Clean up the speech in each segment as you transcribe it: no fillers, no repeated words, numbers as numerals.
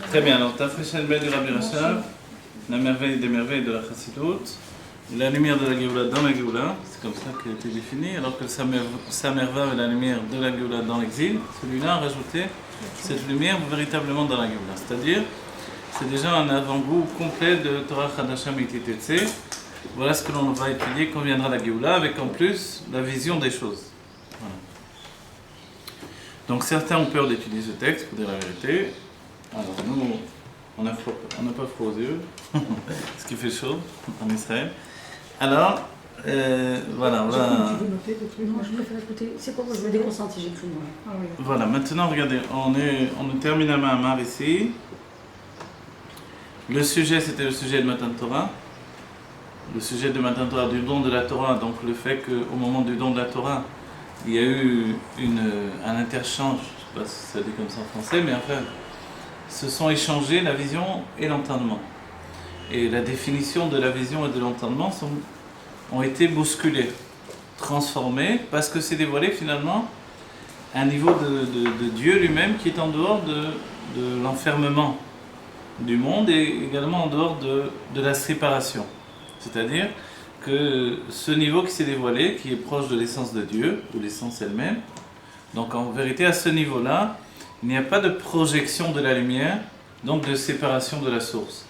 Très bien, alors Tafrechen Ben du Rabbi Rachab, la merveille des merveilles de la Chassidut, la lumière de la Géoula dans la Géoula, c'est comme ça qu'elle a été définie, alors que sa merveille est la lumière de la Géoula dans l'exil, celui-là a rajouté cette lumière véritablement dans la Géoula. C'est-à-dire, c'est déjà un avant-goût complet de Torah Chadasha Mititetse. Voilà ce que l'on va étudier quand viendra la Géoula, avec en plus la vision des choses. Voilà. Donc certains ont peur d'étudier ce texte, pour dire la vérité. Alors nous, on n'a pas froid aux yeux, ce qui fait chaud en Israël. Alors, voilà. Tu veux noter des trucs? Moi, je préfère écouter. C'est quoi? Je me déconcentre si j'écris moi. Ah, oui. Voilà, maintenant, regardez, on termine à Mahamar ici. Le sujet, c'était le sujet de Matan Torah. Le sujet de Matan Torah, du don de la Torah. Donc le fait qu'au moment du don de la Torah, il y a eu un interchange, je ne sais pas si ça dit comme ça en français, mais enfin, se sont échangés la vision et l'entendement. Et la définition de la vision et de l'entendement ont été bousculés, transformés, parce que c'est dévoilé finalement un niveau de Dieu lui-même qui est en dehors de l'enfermement du monde et également en dehors de la séparation. C'est-à-dire que ce niveau qui s'est dévoilé, qui est proche de l'essence de Dieu, ou l'essence elle-même, donc en vérité à ce niveau-là, il n'y a pas de projection de la lumière, donc de séparation de la source.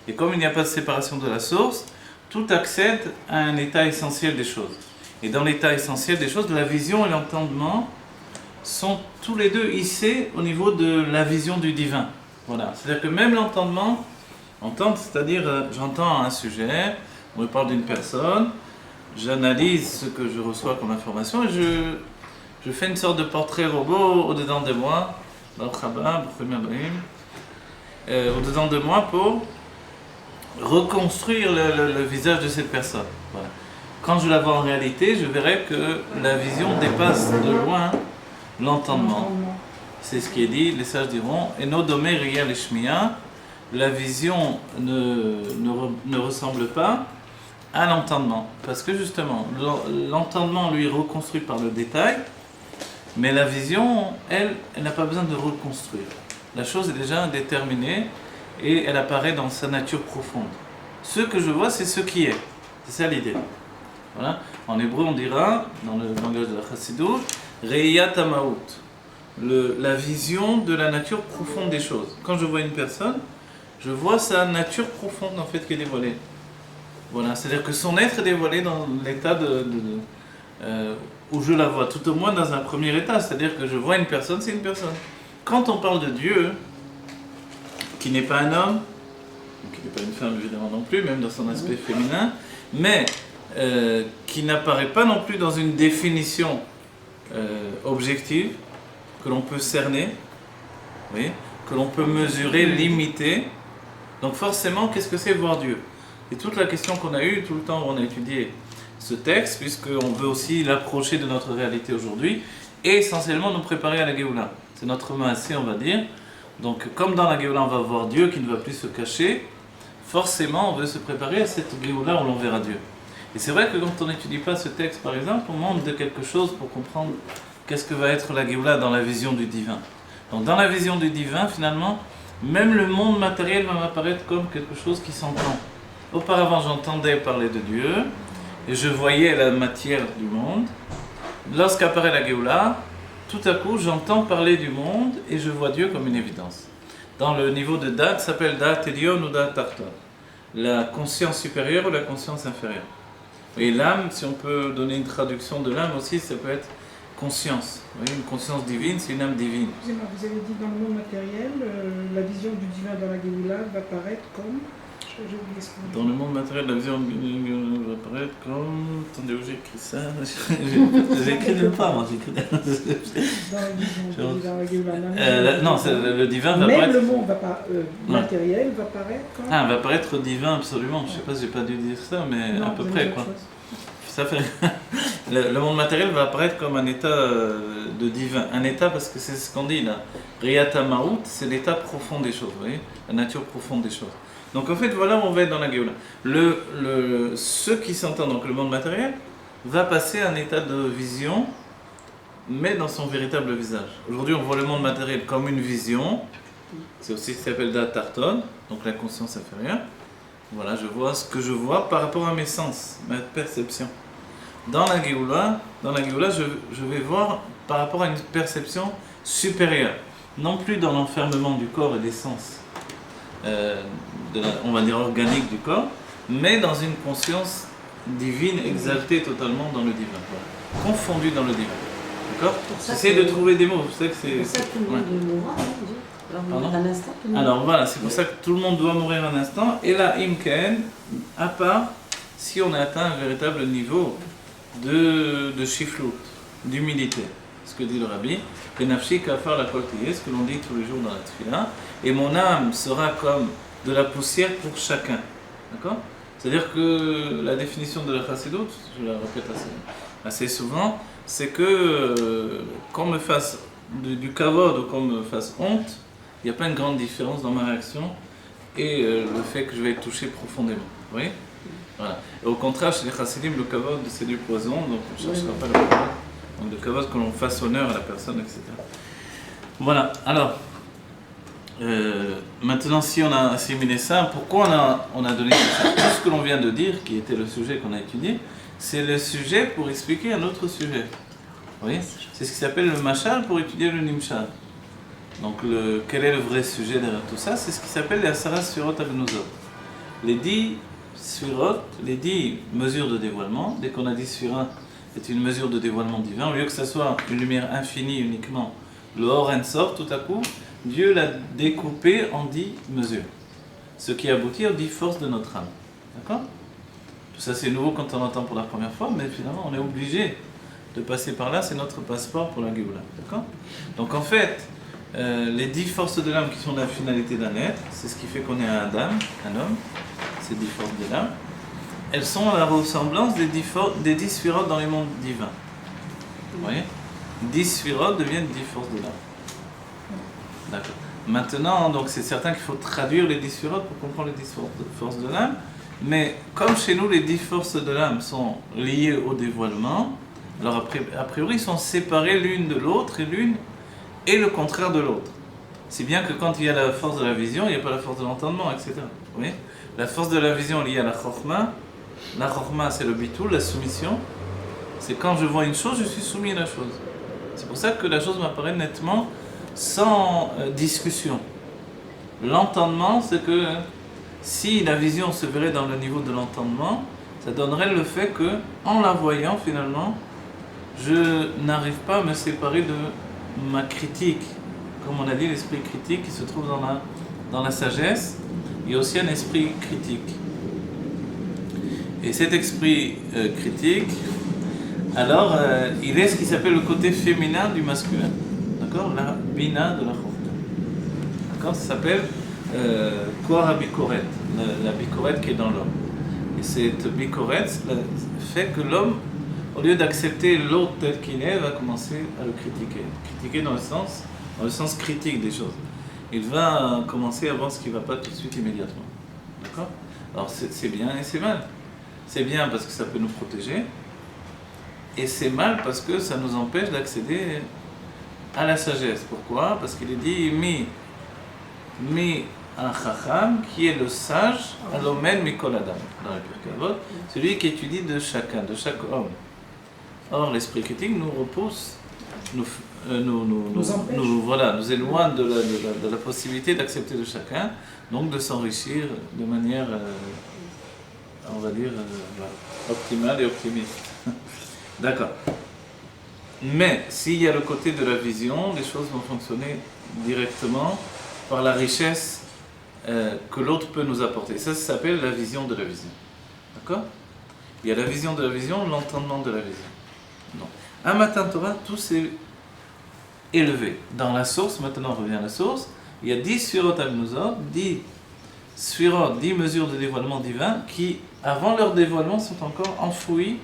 Et comme il n'y a pas de séparation de la source, tout accède à un état essentiel des choses. Et dans l'état essentiel des choses, la vision et l'entendement sont tous les deux hissés au niveau de la vision du divin. Voilà. C'est-à-dire que même l'entendement, entendre, c'est-à-dire j'entends un sujet, on me parle d'une personne, j'analyse ce que je reçois comme information et je fais une sorte de portrait robot au-dedans de moi, au-dedans de moi pour reconstruire le visage de cette personne. Voilà. Quand je la vois en réalité, je verrai que la vision dépasse de loin l'entendement. C'est ce qui est dit, les sages diront Eno domé ria leshmiya, la vision ne ressemble pas à l'entendement. Parce que justement, l'entendement lui est reconstruit par le détail, mais la vision, elle n'a pas besoin de reconstruire. La chose est déjà déterminée et elle apparaît dans sa nature profonde. Ce que je vois, c'est ce qui est. C'est ça l'idée. Voilà. En hébreu, on dira, dans le langage de la Chassidut, Reiyat Hamaut, la vision de la nature profonde des choses. Quand je vois une personne, je vois sa nature profonde en fait qui est dévoilée. Voilà, c'est-à-dire que son être est dévoilé dans l'état où je la vois, tout au moins dans un premier état, c'est-à-dire que je vois une personne, c'est une personne. Quand on parle de Dieu, qui n'est pas un homme, qui n'est pas une femme évidemment non plus, même dans son aspect féminin, mais qui n'apparaît pas non plus dans une définition objective, que l'on peut cerner, oui, que l'on peut mesurer, limiter. Donc forcément, qu'est-ce que c'est voir Dieu? Et toute la question qu'on a eue tout le temps où on a étudié ce texte, puisqu'on veut aussi l'approcher de notre réalité aujourd'hui, et essentiellement nous préparer à la Géoula. C'est notre maassé, on va dire. Donc comme dans la Géoula, on va voir Dieu qui ne va plus se cacher, forcément on veut se préparer à cette Géoula où l'on verra Dieu. Et c'est vrai que quand on n'étudie pas ce texte, par exemple, on manque de quelque chose pour comprendre qu'est-ce que va être la Géoula dans la vision du divin. Donc dans la vision du divin, finalement, même le monde matériel va m'apparaître comme quelque chose qui s'entend. Auparavant, j'entendais parler de Dieu, et je voyais la matière du monde. Lorsqu'apparaît la Géoula, tout à coup, j'entends parler du monde, et je vois Dieu comme une évidence. Dans le niveau de Da'at, ça s'appelle Da'at Elyon ou Da'at Tarton. La conscience supérieure ou la conscience inférieure. Et l'âme, si on peut donner une traduction de l'âme aussi, ça peut être conscience. Vous voyez, une conscience divine, c'est une âme divine. Excusez-moi, vous avez dit dans le monde matériel, la vision du divin dans la Géoula va paraître comme... J'ai oublié ce qu'on dit. Dans le monde matériel, la vision va apparaître comme... Attendez, où j'ai écrit ça? J'ai écrit nulle part, moi, j'ai écrit... Dans la vision du divin dans la Géoula. Non, le divin va même apparaître... le monde matériel va paraître comme... Ah, va apparaître divin, absolument. Je ne sais pas si j'ai pas dû dire ça, mais non, à peu près, quoi. Ça fait... le monde matériel va apparaître comme un état de divin. Un état, parce que c'est ce qu'on dit là. Riyata Ma'out, c'est l'état profond des choses, vous voyez? La nature profonde des choses. Donc en fait, voilà où on va être dans la Géoula. Ce qui s'entend, donc le monde matériel, va passer à un état de vision, mais dans son véritable visage. Aujourd'hui, on voit le monde matériel comme une vision, C'est aussi ce qui s'appelle Da'at Tarton, donc la conscience inférieure. Voilà, je vois ce que je vois par rapport à mes sens, ma perception. Dans la Géoula, je vais voir par rapport à une perception supérieure. Non plus dans l'enfermement du corps et des sens, on va dire organique du corps, mais dans une conscience divine, exaltée totalement dans le divin. Voilà. Confondue dans le divin. D'accord ? J'essaie de trouver des mots. Je sais que c'est ça que tout le monde mourra, Pardon ? un instant. Alors voilà, c'est pour ça que tout le monde doit mourir un instant. Et là, Imken, à part si on a atteint un véritable niveau de shiflout, d'humilité. Ce que dit le rabbi, que nafshi kafar la koltiye, ce que l'on dit tous les jours dans la tefila, et mon âme sera comme de la poussière pour chacun. D'accord ? C'est-à-dire que la définition de la chassidut, je la répète assez souvent, c'est que qu'on me fasse du kavod ou qu'on me fasse honte, il n'y a pas une grande différence dans ma réaction et le fait que je vais être touché profondément. Vous voyez ? Voilà. Et au contraire, chez les chassidim, le kavod c'est du poison, donc on ne cherchera pas le kavod. Donc le kavod, que l'on fasse honneur à la personne, etc. Voilà. Alors, maintenant, si on a assimilé ça, pourquoi on a donné ça ? Tout ce que l'on vient de dire, qui était le sujet qu'on a étudié, c'est le sujet pour expliquer un autre sujet. Vous voyez ? C'est ce qui s'appelle le mashal pour étudier le nimshal. Donc, quel est le vrai sujet derrière tout ça ? C'est ce qui s'appelle les Asara Sfirot Agnuzot. Les 10 Sfirot, les 10 mesures de dévoilement. Dès qu'on a dit Sfira, c'est une mesure de dévoilement divin. Au lieu que ce soit une lumière infinie uniquement, le Or En Sof, tout à coup, Dieu l'a découpé en 10 mesures. Ce qui aboutit aux 10 forces de notre âme. D'accord ? Tout ça, c'est nouveau quand on entend pour la première fois, mais finalement, on est obligé de passer par là. C'est notre passeport pour la Géoula. D'accord ? Donc, en fait, les 10 forces de l'âme qui sont la finalité d'un être, c'est ce qui fait qu'on est un Adam, un homme, ces 10 forces de l'âme, elles sont à la ressemblance des 10 sphirotes dans les mondes divins. Vous voyez ? 10 sphirotes deviennent 10 forces de l'âme. D'accord. Maintenant, donc c'est certain qu'il faut traduire les 10 sphirotes pour comprendre les 10 forces de l'âme, mais comme chez nous les 10 forces de l'âme sont liées au dévoilement, alors a priori ils sont séparées l'une de l'autre et le contraire de l'autre. Si bien que quand il y a la force de la vision, il n'y a pas la force de l'entendement, etc. Vous voyez ? La force de la vision liée à la chokhma. La chokhma, c'est le bitul, la soumission. C'est quand je vois une chose, je suis soumis à la chose. C'est pour ça que la chose m'apparaît nettement, sans discussion. L'entendement, c'est que si la vision se verrait dans le niveau de l'entendement, ça donnerait le fait que, en la voyant finalement, je n'arrive pas à me séparer de ma critique. Comme on a dit, l'esprit critique qui se trouve dans la sagesse, il y a aussi un esprit critique. Et cet esprit critique, alors, il est ce qui s'appelle le côté féminin du masculin. D'accord ? La bina de la chokhma. D'accord ? Ça s'appelle Koar HaBikoret, la bikoret qui est dans l'homme. Et cette bikoret fait que l'homme, au lieu d'accepter l'autre tel qu'il est, va commencer à le critiquer. Critiquer dans le sens critique des choses. Il va commencer à voir ce qui ne va pas tout de suite immédiatement. D'accord ? Alors c'est bien et c'est mal. C'est bien parce que ça peut nous protéger. Et c'est mal parce que ça nous empêche d'accéder à la sagesse. Pourquoi ? Parce qu'il est dit mi un chacham qui est le sage, alomen mikol adam, dans le Pirkei Avot, celui qui étudie de chacun, de chaque homme. Or, l'esprit critique nous repousse, nous éloigne de la possibilité d'accepter de chacun, donc de s'enrichir de manière, on va dire, optimale et optimiste. D'accord. Mais s'il y a le côté de la vision, les choses vont fonctionner directement par la richesse que l'autre peut nous apporter. Ça s'appelle la vision de la vision. D'accord ? Il y a la vision de la vision, l'entendement de la vision. Non. À Matan Torah, tout s'est élevé. Dans la source, maintenant on revient à la source, il y a 10 Sfirot Agnuzot, 10 Sfirot, 10 mesures de dévoilement divin qui, avant leur dévoilement, sont encore enfouies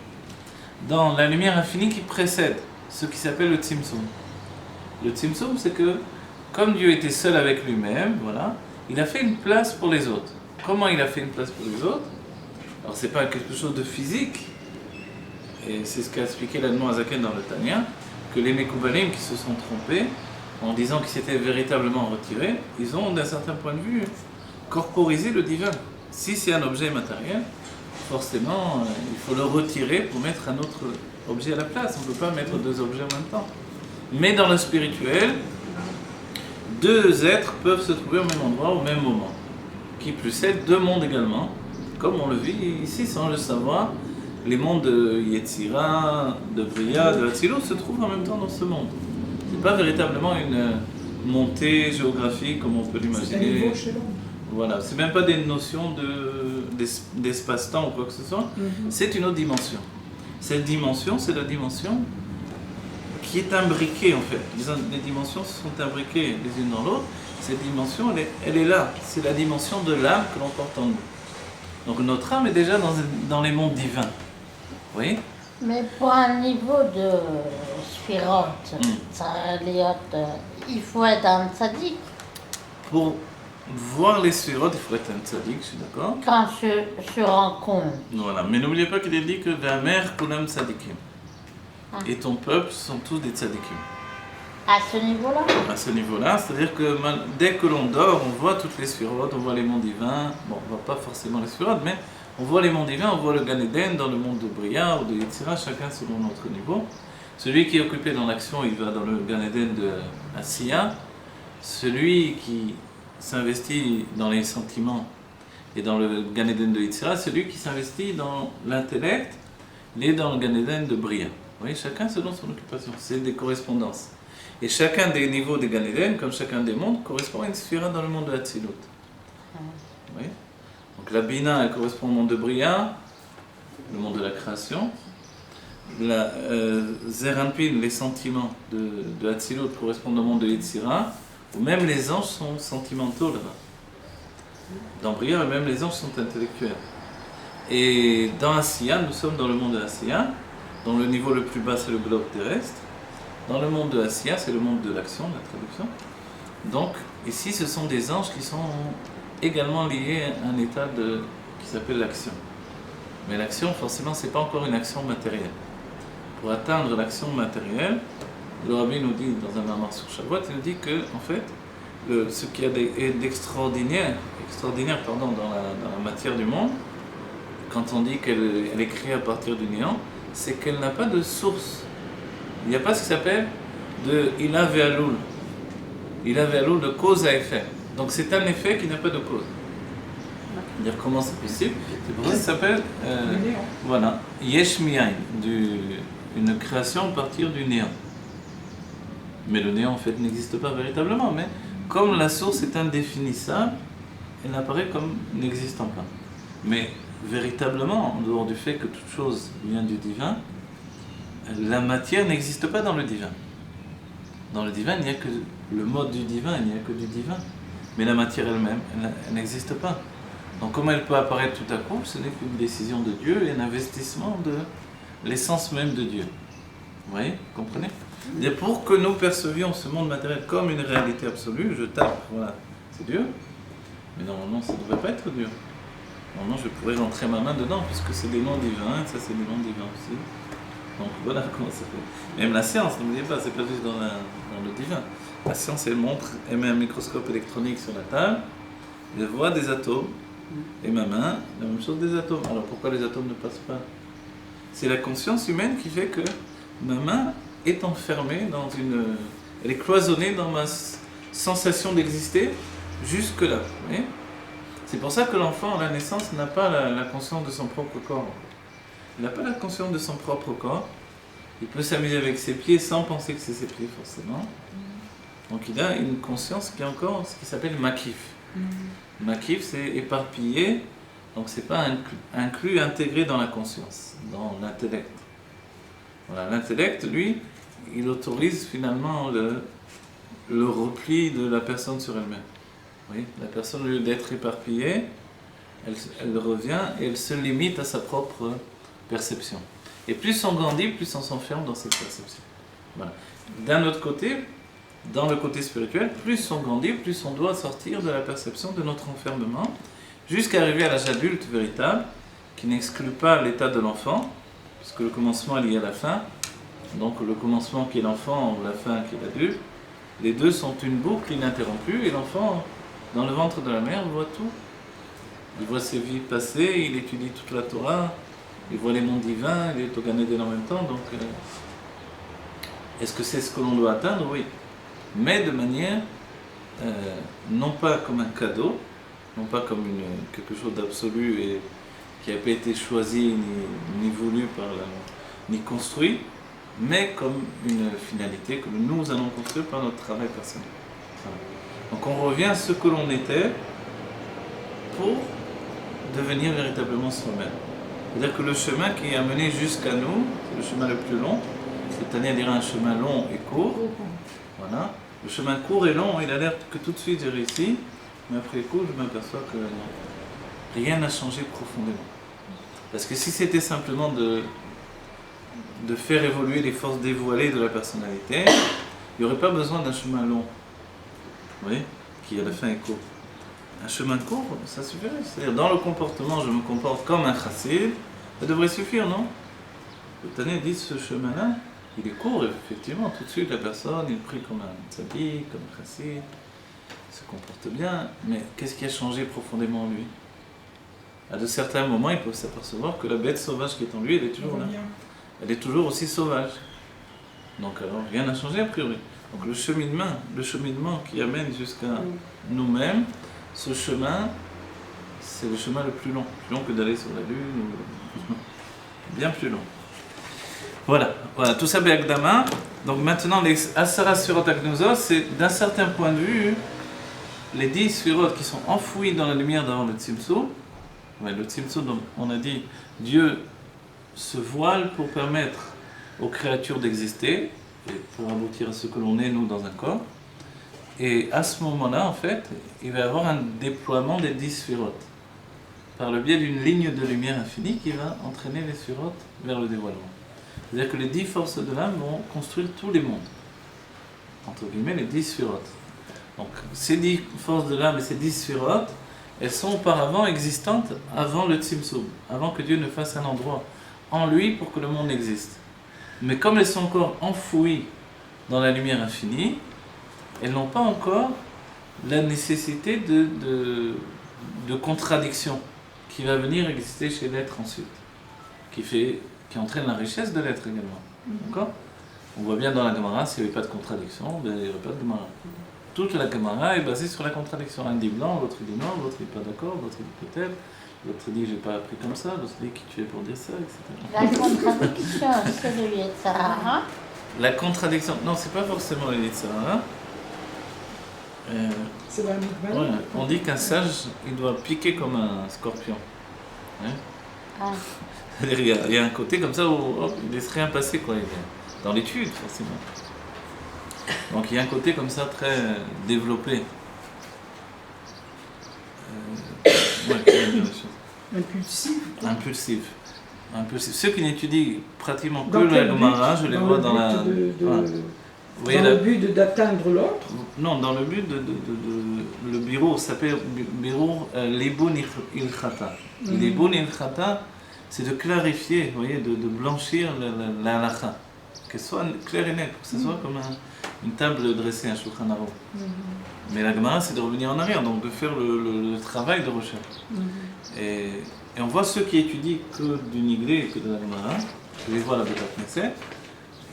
dans la lumière infinie qui précède ce qui s'appelle le Tzimtzum. Le Tzimtzum, c'est que, comme Dieu était seul avec lui-même, voilà, il a fait une place pour les autres. Comment il a fait une place pour les autres ? Alors, c'est pas quelque chose de physique, et c'est ce qu'a expliqué l'Admon Azaken dans le Tanya, que les Mekoubalim qui se sont trompés en disant qu'ils s'étaient véritablement retirés, ils ont d'un certain point de vue corporisé le divin. Si c'est un objet matériel, forcément il faut le retirer pour mettre un autre objet à la place. On ne peut pas mettre deux objets en même temps. Mais dans le spirituel, deux êtres peuvent se trouver au même endroit, au même moment. Qui plus est, deux mondes également, comme on le vit ici sans le savoir. Les mondes de Yetzira, de Bria, de Hatzilut se trouvent en même temps dans ce monde. Ce n'est pas véritablement une montée géographique comme on peut l'imaginer. C'est un niveau chez l'homme. Voilà, c'est même pas des notions d'espace-temps ou quoi que ce soit. C'est une autre dimension. Cette dimension, c'est la dimension qui est imbriquée en fait. Les dimensions sont imbriquées les unes dans l'autre. Cette dimension, elle est là. C'est la dimension de l'âme que l'on porte en nous. Donc notre âme est déjà dans les mondes divins. Oui. Mais pour un niveau de sphirote, il faut être un tzaddik. Pour voir les sphirotes, il faut être un tzaddik, je suis d'accord. Quand je rencontre. Voilà, mais n'oubliez pas qu'il est dit que la mère kulam tzaddikim. Et ton peuple sont tous des tzaddikim. À ce niveau-là? À ce niveau-là, c'est-à-dire que dès que l'on dort, on voit toutes les sphirotes, on voit les mondes divins. Bon, on ne voit pas forcément les sphirotes, mais on voit les mondes divins, on voit le Gan Eden dans le monde de Bria ou de Yetzira, chacun selon notre niveau. Celui qui est occupé dans l'action, il va dans le Gan Eden de Asiya. Celui qui s'investit dans les sentiments et dans le Gan Eden de Yetzira, celui qui s'investit dans l'intellect, il est dans le Gan Eden de Bria. Vous voyez, chacun selon son occupation, c'est des correspondances. Et chacun des niveaux des Gan Eden, comme chacun des mondes, correspond à une sphira dans le monde de Hatzilut. Oui. Donc la Bina, elle correspond au monde de Bria, le monde de la création. La Zeranpin, les sentiments de Hatzilut correspondent au monde de Yetzira, où même les anges sont sentimentaux là-bas. Dans Bria, même les anges sont intellectuels. Et dans Asiya, nous sommes dans le monde de Asiya, dont le niveau le plus bas c'est le globe terrestre. Dans le monde de Asiya, c'est le monde de l'action, la traduction. Donc, ici, ce sont des anges qui sont également liés à un état qui s'appelle l'action. Mais l'action, forcément, ce n'est pas encore une action matérielle. Pour atteindre l'action matérielle, le Rabbi nous dit dans un mamar sur Shavuot, il nous dit que, en fait, ce qu'il y a d'extraordinaire dans la matière du monde, quand on dit qu'elle est créée à partir du néant, c'est qu'elle n'a pas de source. Il n'y a pas ce qui s'appelle de Ila ve'alul. Ila ve'alul, de cause à effet. Donc c'est un effet qui n'a pas de cause. C'est-à-dire comment c'est possible? C'est pour ça que ça s'appelle voilà, Yesh Mi'ain, une création à partir du néant. Mais le néant en fait n'existe pas véritablement, mais comme la source est indéfinissable, elle apparaît comme n'existant pas. Mais véritablement, en dehors du fait que toute chose vient du divin, la matière n'existe pas dans le divin. Dans le divin, il n'y a que le mode du divin, il n'y a que du divin. Mais la matière elle-même, elle n'existe pas. Donc comment elle peut apparaître tout à coup? Ce n'est qu'une décision de Dieu et un investissement de l'essence même de Dieu. Vous voyez? Vous comprenez? Et pour que nous percevions ce monde matériel comme une réalité absolue, je tape, voilà, c'est Dieu. Mais normalement, ça ne devrait pas être Dieu. Normalement, je pourrais rentrer ma main dedans, puisque c'est des noms divins, ça c'est des noms divins aussi. Donc voilà comment ça fait. Même la science, n'oubliez pas, c'est pas juste dans le divin. La science, elle montre, elle met un microscope électronique sur la table, elle voit des atomes, et ma main, la même chose des atomes. Alors pourquoi les atomes ne passent pas? C'est la conscience humaine qui fait que ma main est enfermée elle est cloisonnée dans ma sensation d'exister jusque-là. Vous voyez? C'est pour ça que l'enfant, à la naissance, n'a pas la conscience de son propre corps. Il n'a pas la conscience de son propre corps. Il peut s'amuser avec ses pieds sans penser que c'est ses pieds, forcément. Donc il a une conscience qui est encore ce qui s'appelle makif. Makif, c'est éparpillé, donc c'est pas inclus, intégré dans la conscience, dans l'intellect. Voilà, l'intellect, lui, il autorise finalement le repli de la personne sur elle-même. Oui, la personne, au lieu d'être éparpillée, elle revient et elle se limite à sa propre perception. Et plus on grandit, plus on s'enferme dans cette perception. Voilà. D'un autre côté, dans le côté spirituel, plus on grandit, plus on doit sortir de la perception de notre enfermement, jusqu'à arriver à l'âge adulte véritable, qui n'exclut pas l'état de l'enfant, puisque le commencement est lié à la fin. Donc le commencement qui est l'enfant, ou la fin qui est l'adulte, Les deux sont une boucle ininterrompue et l'enfant, dans le ventre de la mère, voit tout. Il voit ses vies passer, il étudie toute la Torah, il voit les mondes divins, il est au Gan Eden en même temps. Donc, est-ce que c'est ce que l'on doit atteindre? Oui. Mais de manière, non pas comme un cadeau, non pas comme quelque chose d'absolu et qui n'a pas été choisi ni voulu ni construit, mais comme une finalité que nous allons construire par notre travail personnel. Voilà. Donc on revient à ce que l'on était pour devenir véritablement soi-même. C'est-à-dire que le chemin qui a mené jusqu'à nous, c'est le chemin le plus long. Tania dirait un chemin long et court. Voilà. Le chemin court et long, il a l'air que tout de suite j'ai réussi, mais après coup, je m'aperçois que non. Rien n'a changé profondément. Parce que si c'était simplement de faire évoluer les forces dévoilées de la personnalité, il n'y aurait pas besoin d'un chemin long, vous voyez, qui à la fin est court. Un chemin court, ça suffirait. C'est-à-dire, dans le comportement, je me comporte comme un chassid, ça devrait suffire, non? Le Tania dit ce chemin-là, il est court, effectivement, tout de suite la personne, il prie comme un tzaddik, comme un chassid, se comporte bien, mais qu'est-ce qui a changé profondément en lui? À de certains moments, il peut s'apercevoir que la bête sauvage qui est en lui, elle est toujours là. Elle est toujours aussi sauvage. Donc alors, rien n'a changé a priori. Donc le cheminement qui amène jusqu'à nous-mêmes, ce chemin, c'est le chemin le plus long que d'aller sur la Lune, bien plus long. Voilà, tout ça Be'Akdama. Donc maintenant, les Asara Sfirot Agnosos, c'est d'un certain point de vue, les 10 Sfirot qui sont enfouis dans la lumière d'avant le Tzimtzum. Le Tzimtzum, donc, on a dit, Dieu se voile pour permettre aux créatures d'exister, et pour aboutir à ce que l'on est, nous, dans un corps. Et à ce moment-là, en fait, il va y avoir un déploiement des 10 Sfirot, par le biais d'une ligne de lumière infinie qui va entraîner les Sfirot vers le dévoilement. C'est-à-dire que les 10 forces de l'âme vont construire tous les mondes. Entre guillemets, les 10 Sfirot. Donc, ces 10 forces de l'âme et ces 10 Sfirot, elles sont auparavant existantes avant le Tzimtzum, avant que Dieu ne fasse un endroit en lui pour que le monde existe. Mais comme elles sont encore enfouies dans la lumière infinie, elles n'ont pas encore la nécessité de contradiction qui va venir exister chez l'être ensuite, qui entraîne la richesse de l'être également. D'accord? On voit bien dans la Gemara, s'il n'y avait pas de contradiction, ben, il n'y aurait pas de Gemara. Toute la Gemara est basée sur la contradiction. Un dit blanc, l'autre dit non, l'autre n'est pas d'accord, l'autre dit peut-être, l'autre dit j'ai pas appris comme ça, l'autre dit qui tu es pour dire ça, etc. La contradiction, c'est le Yetzirah. La contradiction, non, c'est pas forcément le Yetzirah. C'est la Mikvah. Ouais, on dit qu'un sage, il doit piquer comme un scorpion. Hein? Ah. Il y a un côté comme ça où il ne laisse rien passer, quoi. Dans l'étude, forcément. Donc il y a un côté comme ça très développé. Impulsif. Ceux qui n'étudient pratiquement que la Gemara, je les vois dans la... Dans le but d'atteindre l'autre? Non, dans le but le bureau s'appelle bureau Libun il-Khata. Libun il-Khata, c'est de clarifier, vous voyez, de blanchir la halakha. Qu'elle soit claire et nette, que ce soit comme une table dressée, un Shulchan Aruch. Mais la Gemara, c'est de revenir en arrière, donc de faire le travail de recherche. Et on voit ceux qui étudient que du Niglé et que de la Gemara, je les vois à la Beta Knesset,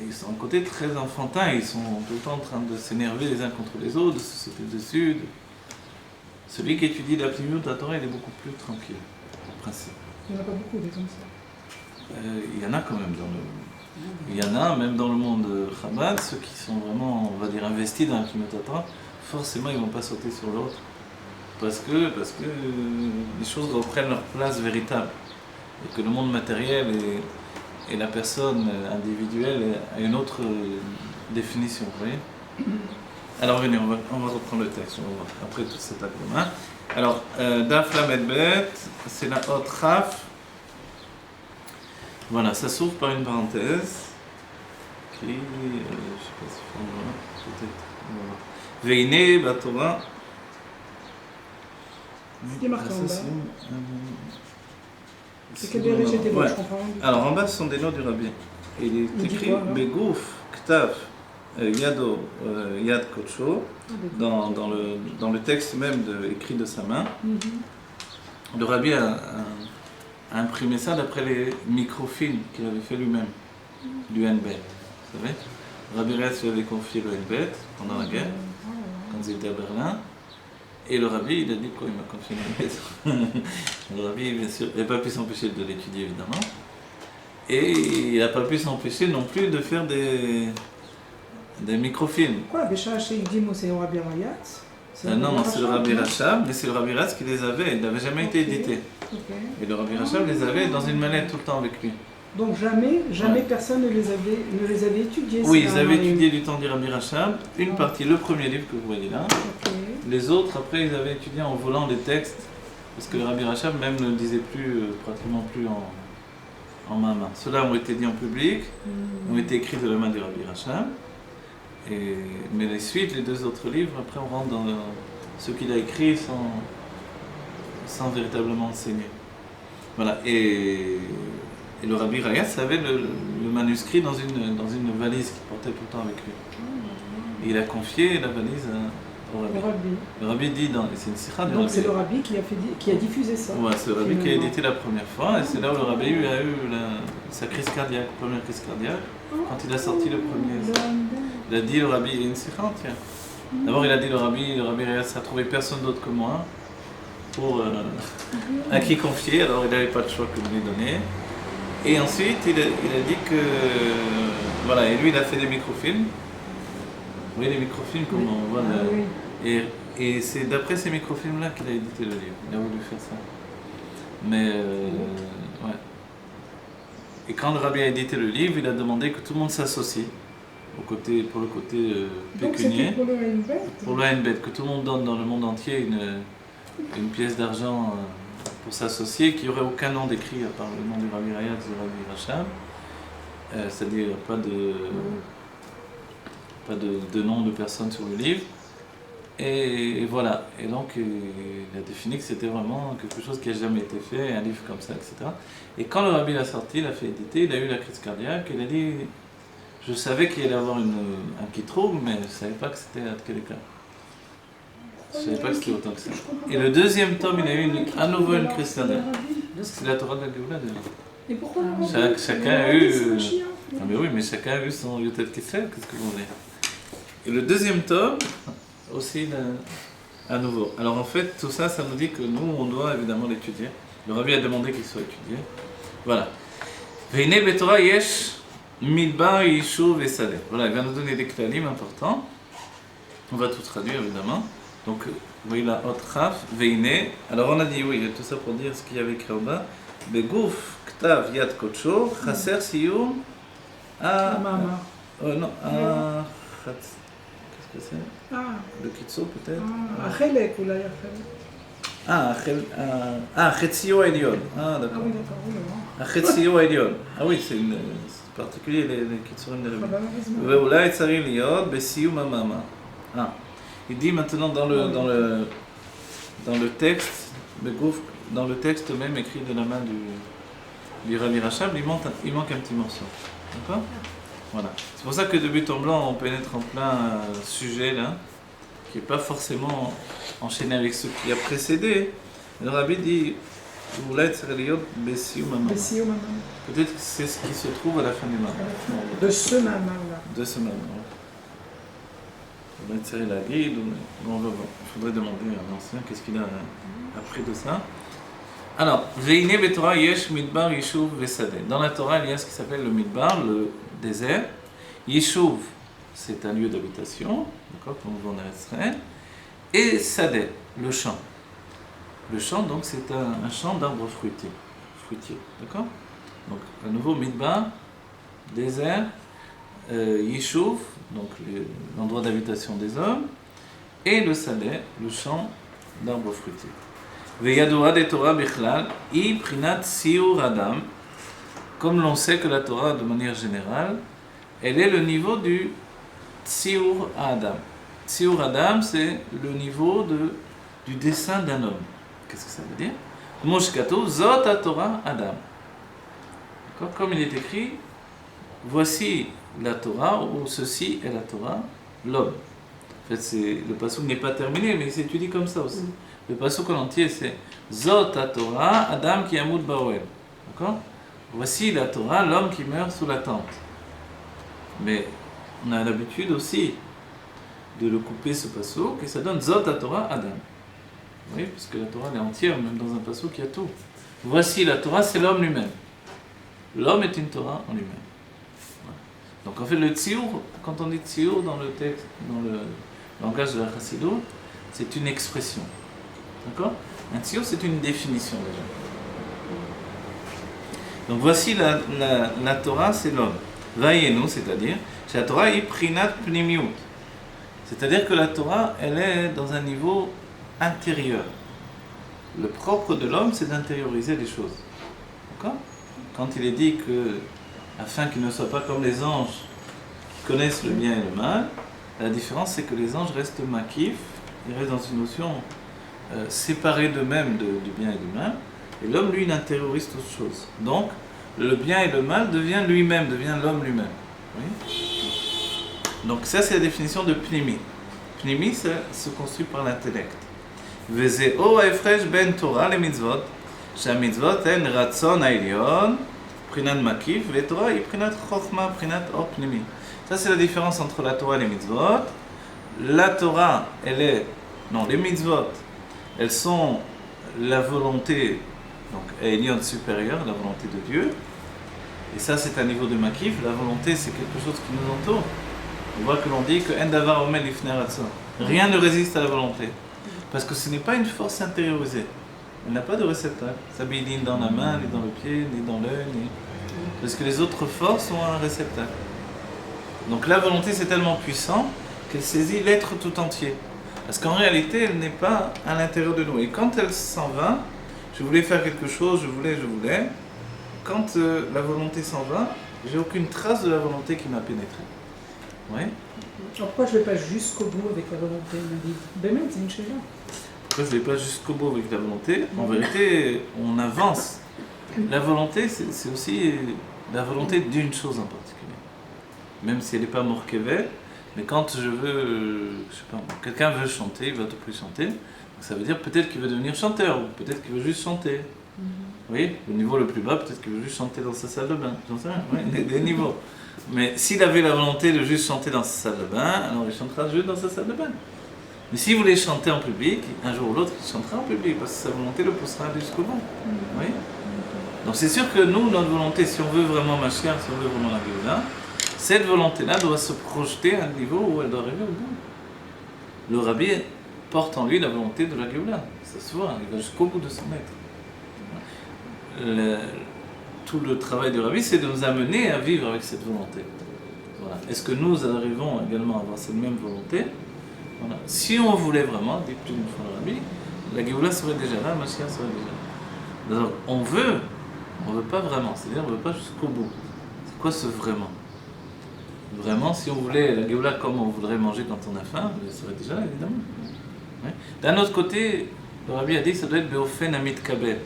ils sont en côté très enfantins, ils sont tout le temps en train de s'énerver les uns contre les autres, de se sauter dessus. Celui qui étudie la Pnimiut de la Torah, il est beaucoup plus tranquille, en principe. Il n'y en a pas beaucoup des comme ça. Il y en a quand même il y en a même dans le monde Chabad, ceux qui sont vraiment, on va dire, investis dans la Pnimiut de la Torah, forcément ils ne vont pas sauter sur l'autre. Parce que les choses reprennent leur place véritable. Et que le monde matériel et la personne individuelle a une autre définition, vous voyez. Alors venez, on va reprendre le texte, on va voir, après toute cette acte. Alors, Daf Lamed Bet, c'est la Hot Raf. Voilà, ça s'ouvre par une parenthèse qui, je ne sais pas si on voit, peut-être. Veine Batora. Ce qui est marqué en bas. C'est que des riches et des bons, je comprends. Alors en bas, ce sont des noms du rabbi. Il est écrit Begouf, Ktav, Yado Yad Kocho, dans le texte même écrit de sa main. Le rabbi a imprimé ça d'après les microfilms qu'il avait fait lui-même, du Henbet. Vous savez, Rabbi Reitz lui avait confié le Henbet pendant la guerre, quand il était à Berlin. Et le rabbi, il a dit quoi? Il m'a confié le Henbet. Le rabbi, bien sûr, il n'a pas pu s'empêcher de l'étudier, évidemment. Et il n'a pas pu s'empêcher non plus de faire des microfilms. Quoi, Bécha Sheikdim, c'est le Rabbi Rayatz? Non, c'est le Rabbi Rachab, mais c'est le Rabbi Ratz qui les avait, il n'avait jamais été édité. Et le Rabbi Rachab les avait dans une mallette tout le temps avec lui. Donc jamais personne ne les avait étudiés. Oui, ils avaient étudié du temps du Rabbi Rachab, une partie, le premier livre que vous voyez là. Les autres, après, ils avaient étudié en volant les textes, parce que le Rabbi Rachab même ne disait plus, pratiquement plus en main. Ceux-là ont été dits en public, ont été écrits de la main du Rabbi Rachab. Mais les suites, les deux autres livres, après on rentre dans ce qu'il a écrit sans véritablement enseigner. Voilà, et le Rabbi Rayatz avait le manuscrit dans une valise qu'il portait tout le temps avec lui. Et il a confié la valise au Rabbi. Le Rabbi dit, c'est une sikha du Rabbi. Donc c'est le Rabbi qui a diffusé ça. Ouais, c'est le Rabbi qui a édité la première fois, et c'est là où le Rabbi a eu sa crise cardiaque, première crise cardiaque, quand il a sorti le premier. Il a dit le Rabbi, il y a une sikha entière. D'abord il a dit le Rabbi Rayatz a trouvé personne d'autre que moi à qui confier, alors il n'avait pas de choix que de lui donner. Et ensuite il a dit que, voilà, et lui il a fait des microfilms. Vous voyez les microfilms, comme on voit et c'est d'après ces microfilms là qu'il a édité le livre, il a voulu faire ça. Mais, ouais. Et quand le Rabbi a édité le livre, il a demandé que tout le monde s'associe. Pour le côté pécunier, pour le Henbet, que tout le monde donne dans le monde entier une pièce d'argent pour s'associer, qu'il n'y aurait aucun nom décrit à part le nom du Rabbi Rayatz et du Rabbi Rachab, c'est-à-dire pas de nom de personne sur le livre, et voilà. Et donc il a défini que c'était vraiment quelque chose qui n'a jamais été fait, un livre comme ça, etc. Et quand le Rabbi l'a sorti, il l'a fait éditer, il a eu la crise cardiaque, il a dit. Je savais qu'il allait avoir un kitroug, mais je ne savais pas que c'était à quel éclat. Je ne savais pas que c'était autant que ça. Et le deuxième tome, il a eu à nouveau une crise cardiaque. C'est la Torah de la Géoula déjà. Et pourquoi chacun a eu. Ah mais oui, mais chacun a eu son Yotet Kessel, qu'est-ce que vous voulez. Et le deuxième tome, aussi à nouveau. Alors en fait, tout ça, ça nous dit que nous, on doit évidemment l'étudier. Le Rabbi a demandé qu'il soit étudié. Voilà. Veine betorah yesh. Midbar, Yishuv et Sadeh. Voilà, il va nous donner des klalim importants. On va tout traduire évidemment. Donc, vous voyez la haute raf, Veine. Alors on a dit oui, tout ça pour dire ce qu'il y avait écrit en bas. Begouf, Ktav, Yad Kocho, Chaser, Siyum, Mama. Non, qu'est-ce que c'est? Le Kitso peut-être? Achelek, ou la Chetzio Elion. D'accord. Ah oui, d'accord. Chetzio Elion. Ah oui, c'est particulier les Kitsurim de Rabbi. Veoula et Tsari Liot, Bessiyum Amama. Il dit maintenant dans le texte, dans le texte même écrit de la main du Rabbi Rachab, il manque un petit morceau. D'accord? Voilà. C'est pour ça que de but en blanc, on pénètre en plein sujet là, qui n'est pas forcément enchaîné avec ce qui a précédé. Le Rabbi dit peut-être que c'est ce qui se trouve à la fin du Mamar. De ce Mamar là. De ce Mamar. On va tirer la guide, on va voir. Il faudrait demander à l'ancien qu'est-ce qu'il a appris de ça. Alors, Veine betorah yesh midbar yishuv vesadeh. Dans la Torah, il y a ce qui s'appelle le midbar, le désert. Yishuv, c'est un lieu d'habitation, d'accord, comme on voit en Israël. Et sadeh, le champ. Le champ, donc, c'est un champ d'arbres fruitiers, d'accord? Donc, à nouveau, midbar, désert, yishuv, donc l'endroit d'habitation des hommes, et le sadeh, le champ d'arbres fruitiers. Veyadoa de Torah bichlal, i prinat siur adam, comme l'on sait que la Torah, de manière générale, elle est le niveau du tsiur adam. Tsiur adam, c'est le niveau du dessin d'un homme. Qu'est-ce que ça veut dire? Moshkato, zot Torah adam. Comme il est écrit, voici la Torah, ou ceci est la Torah, l'homme. En fait, le passouk n'est pas terminé, mais il s'étudie comme ça aussi. Le passouk en entier, c'est Zot la Torah, Adam ki yamut ba'oel. D'accord? Voici la Torah, l'homme qui meurt sous la tente. Mais on a l'habitude aussi de le couper ce passouk, et ça donne Zot la Torah, Adam. Oui, parce que la Torah elle est entière, même dans un passouk, il y a tout. Voici la Torah, c'est l'homme lui-même. L'homme est une Torah en lui-même. Voilà. Donc en fait, le tziour, quand on dit tziour dans le texte, dans le langage de la Chassidut, c'est une expression. D'accord? Un tziour, c'est une définition déjà. Donc voici la Torah, c'est l'homme. Vayenu, c'est-à-dire, la Torah est prinat pnimiut. C'est-à-dire que la Torah, elle est dans un niveau intérieur. Le propre de l'homme, c'est d'intérioriser les choses. D'accord? Quand il est dit que, afin qu'il ne soit pas comme les anges qui connaissent le bien et le mal, la différence c'est que les anges restent makif, ils restent dans une notion séparée d'eux-mêmes du bien et du mal, et l'homme, lui, il intériorise toutes choses. Donc, le bien et le mal devient lui-même, devient l'homme lui-même. Oui? Donc ça, c'est la définition de pnimi. Pnimi, ça se construit par l'intellect. Vezeo haefresh ben Torah le mitzvot, שהמצוות הן רצון העליון, בחינת מקיף, ותורה היא בחינת חוכמה, בחינת אור פנימי. Ça, c'est la différence entre la Torah et les mitzvot. La Torah, les mitzvot, elles sont la volonté, donc Elion supérieure, la volonté de Dieu. Et ça, c'est un niveau de makif. La volonté, c'est quelque chose qui nous entoure. On voit que l'on dit que En davar omed lifnei ratzon. Rien ne résiste à la volonté. Parce que ce n'est pas une force intériorisée. Elle n'a pas de réceptacle. Ça bille ni dans la main, ni dans le pied, ni dans l'œil, ni... Parce que les autres forces ont un réceptacle. Donc la volonté, c'est tellement puissant qu'elle saisit l'être tout entier. Parce qu'en réalité, elle n'est pas à l'intérieur de nous. Et quand elle s'en va, je voulais faire quelque chose, je voulais. Quand la volonté s'en va, j'ai aucune trace de la volonté qui m'a pénétré. Oui. Pourquoi je ne vais pas jusqu'au bout avec la volonté? Il m'a dit, ben c'est une chose. Pourquoi je ne vais pas jusqu'au bout avec la volonté? En vérité, on avance. La volonté, c'est aussi la volonté d'une chose en particulier. Même si elle n'est pas morkevet, mais quand je veux, je sais pas, quelqu'un veut chanter, il va tout plus chanter. Donc ça veut dire peut-être qu'il veut devenir chanteur, ou peut-être qu'il veut juste chanter. Oui, au niveau le plus bas, peut-être qu'il veut juste chanter dans sa salle de bain. J'en sais rien, oui, des niveaux. Mais s'il avait la volonté de juste chanter dans sa salle de bain, alors il chantera juste dans sa salle de bain. Mais s'il voulait chanter en public, un jour ou l'autre, il chantera en public, parce que sa volonté le poussera jusqu'au bout. Oui. Donc c'est sûr que nous, notre volonté, si on veut vraiment Mashiach, si on veut vraiment la Géoula, cette volonté-là doit se projeter à un niveau où elle doit arriver au bout. Le Rabbi porte en lui la volonté de la Géoula. Ça se voit, il va jusqu'au bout de son être. Tout le travail du Rabbi, c'est de nous amener à vivre avec cette volonté. Voilà. Est-ce que nous arrivons également à avoir cette même volonté? Voilà. Si on voulait vraiment, dit plus d'une fois le Rabbi, la Géoula serait déjà là, Mashiach serait déjà là. Alors, on veut pas vraiment, c'est-à-dire on veut pas jusqu'au bout. C'est quoi ce vraiment? Vraiment, si on voulait la Géoula comme on voudrait manger quand on a faim, elle serait déjà là, évidemment. Ouais. D'un autre côté, le Rabbi a dit que ça doit être Beofen Amit Kabel.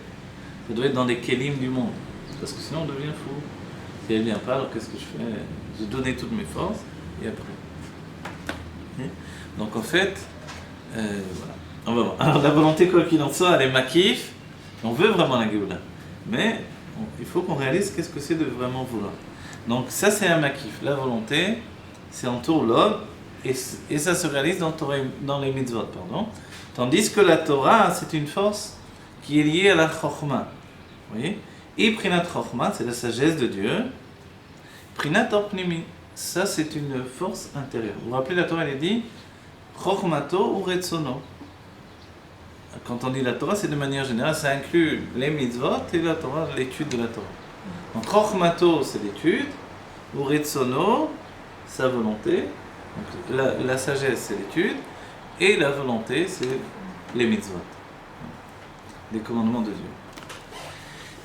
Ça doit être dans les kélim du monde. Parce que sinon on devient fou. Si elle vient pas, alors qu'est-ce que je fais? J'ai donné toutes mes forces, et après. Donc en fait, voilà. On va voir. Alors la volonté, quoi qu'il en soit, elle est makif. On veut vraiment la Géoula. Mais il faut qu'on réalise qu'est-ce que c'est de vraiment vouloir. Donc ça c'est un makif. La volonté, c'est entoure l'homme, et ça se réalise dans les mitzvot. Tandis que la Torah, c'est une force qui est liée à la chokhmah. Vous voyez? Et prinat chokhmah, c'est la sagesse de Dieu. Prinat orpnimi, ça c'est une force intérieure. Vous vous rappelez, la Torah, elle est dit chokhmato ou retsono. Quand on dit la Torah, c'est de manière générale, ça inclut les mitzvot et la Torah, l'étude de la Torah. Donc chokhmato, c'est l'étude, ou retsono, sa volonté. Donc, la sagesse, c'est l'étude, et la volonté, c'est les mitzvot, les commandements de Dieu.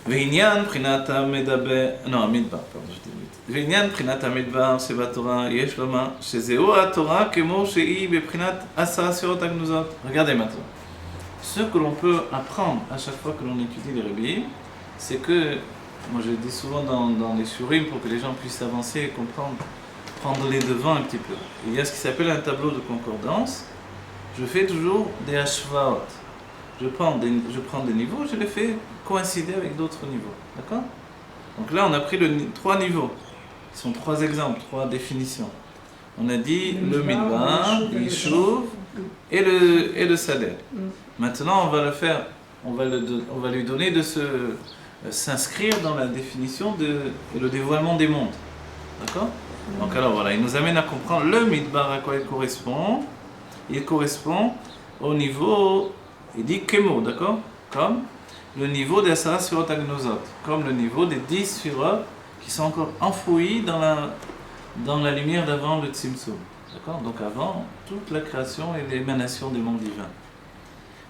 ועניין בחינת המדבר, ועניין בחינת המדבר שבתורה יש לומר שזהו התורה כמו שהיא בבחינת 10 ספירות הגנוזות. Regardez maintenant. Ce que l'on peut apprendre à chaque fois que l'on étudie les Rebbeim, c'est que, moi je le dis souvent dans les shurim pour que les gens puissent avancer et comprendre prendre les devants un petit peu. Il y a ce qui s'appelle un tableau de concordance. Je fais toujours des hashvaot. Je prends des niveaux, je les fais coïncider avec d'autres niveaux. D'accord? Donc là, on a pris 3 niveaux. Ce sont 3 exemples, 3 définitions. On a dit le midbar, l'ishuv et le salaire. Maintenant, on va le faire, on va lui donner de s'inscrire dans la définition et le dévoilement des mondes. D'accord? Donc alors voilà, il nous amène à comprendre le midbar à quoi il correspond. Il correspond au niveau, il dit kemo, d'accord? Comme le niveau des Asara Sfirot Agnosot, comme le niveau des 10 Sfirot qui sont encore enfouis dans la lumière d'avant le Tzimtzum. D'accord? Donc avant toute la création et l'émanation des mondes divins.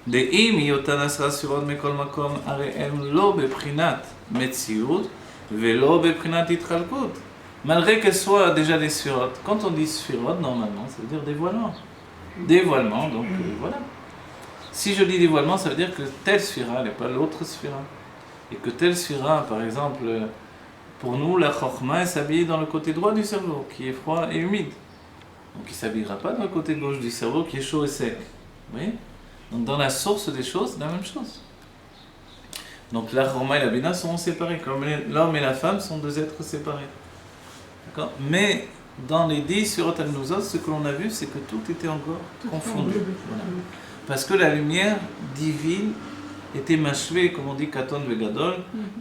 De'im yotan Asara Sfirot mekol makom are'em lo beprinat metziut velo beprinat itralkut. Malgré qu'elles soient déjà des Sfirot. Quand on dit Sfirot, normalement, ça veut dire dévoilement. Dévoilement, donc voilà. Si je dis dévoilement, ça veut dire que telle sphira n'est pas l'autre sphira. Et que telle sphira, par exemple, pour nous, la chokma, elle s'habille dans le côté droit du cerveau, qui est froid et humide. Donc il ne s'habillera pas dans le côté gauche du cerveau, qui est chaud et sec. Vous voyez? Donc dans la source des choses, c'est la même chose. Donc la chokma et la bina sont séparés, comme l'homme et la femme sont 2 êtres séparés. D'accord? Mais dans les 10 Sfirot Agnosot, ce que l'on a vu, c'est que tout était encore confondu. Voilà. Parce que la lumière divine était machvée, comme on dit, Katon Vegadol,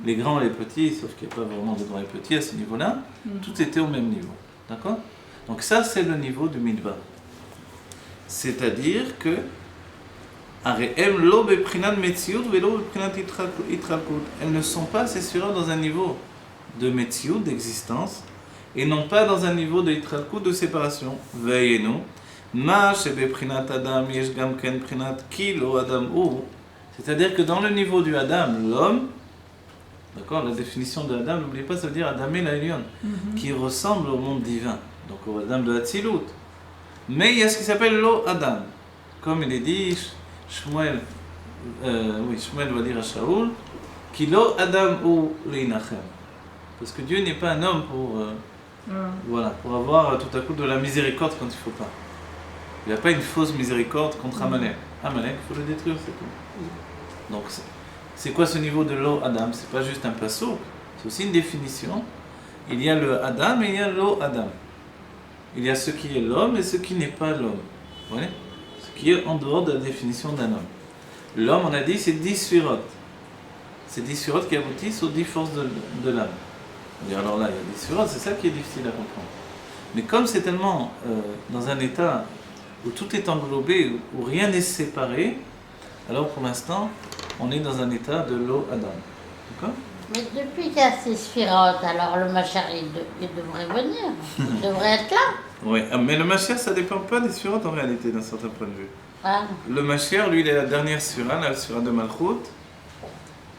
les grands et les petits, sauf qu'il n'y a pas vraiment de grands et petits à ce niveau-là, tout était au même niveau. D'accord? Donc ça, c'est le niveau du Midbar. C'est-à-dire que elles ne sont pas, ces Sfirot, dans un niveau de Metziut, d'existence, et non pas dans un niveau de Itralkut, de séparation. Veillez-nous. C'est-à-dire que dans le niveau du Adam, l'homme, d'accord, la définition de Adam, n'oubliez pas, ça veut dire Adam et l'Elion, qui ressemble au monde divin, donc au Adam de Hatzilut. Mais il y a ce qui s'appelle l'O Adam, comme il est dit, Shmuel va dire à Shaoul, qui l'O Adam ou l'Inachem. Parce que Dieu n'est pas un homme pour avoir tout à coup de la miséricorde quand il ne faut pas. Il n'y a pas une fausse miséricorde contre Amalek. Amalek, il faut le détruire, c'est tout. Donc, c'est quoi ce niveau de l'eau Adam? C'est pas juste un passeau, c'est aussi une définition. Il y a le Adam et il y a l'eau Adam. Il y a ce qui est l'homme et ce qui n'est pas l'homme. Vous voyez? Ce qui est en dehors de la définition d'un homme. L'homme, on a dit, c'est 10 Sfirot. C'est 10 Sfirot qui aboutissent aux 10 forces de l'âme. Alors là, il y a 10 Sfirot, c'est ça qui est difficile à comprendre. Mais comme c'est tellement dans un état où tout est englobé, où rien n'est séparé, alors pour l'instant, on est dans un état de l'eau Adam. D'accord? Mais depuis qu'il y a ces sphirotes, alors le Mashiach, il devrait venir. Il devrait être là. Oui, mais le Mashiach, ça ne dépend pas des sphirotes en réalité, d'un certain point de vue. Ah. Le Mashiach, lui, il est la dernière sphira, la sphira de Malchut,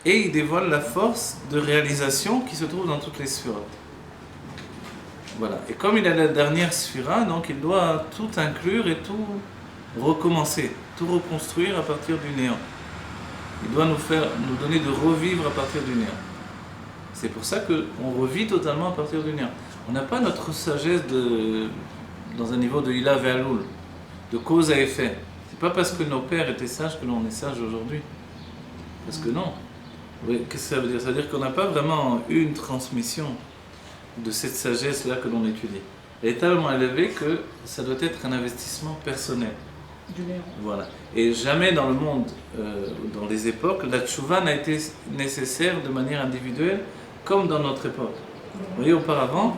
et il dévoile la force de réalisation qui se trouve dans toutes les sphirotes. Voilà. Et comme il est la dernière sphira, donc il doit tout inclure et tout recommencer, tout reconstruire à partir du néant. Il doit nous donner de revivre à partir du néant. C'est pour ça qu'on revit totalement à partir du néant. On n'a pas notre sagesse dans un niveau de Hila Ve'alul, de cause à effet. C'est pas parce que nos pères étaient sages que l'on est sage aujourd'hui. Parce que non. Oui, qu'est-ce que ça veut dire? Ça veut dire qu'on n'a pas vraiment eu une transmission de cette sagesse-là que l'on étudie. Elle est tellement élevée que ça doit être un investissement personnel. Voilà. Et jamais dans le monde, dans les époques, la tchouva n'a été nécessaire de manière individuelle comme dans notre époque. Vous voyez, auparavant,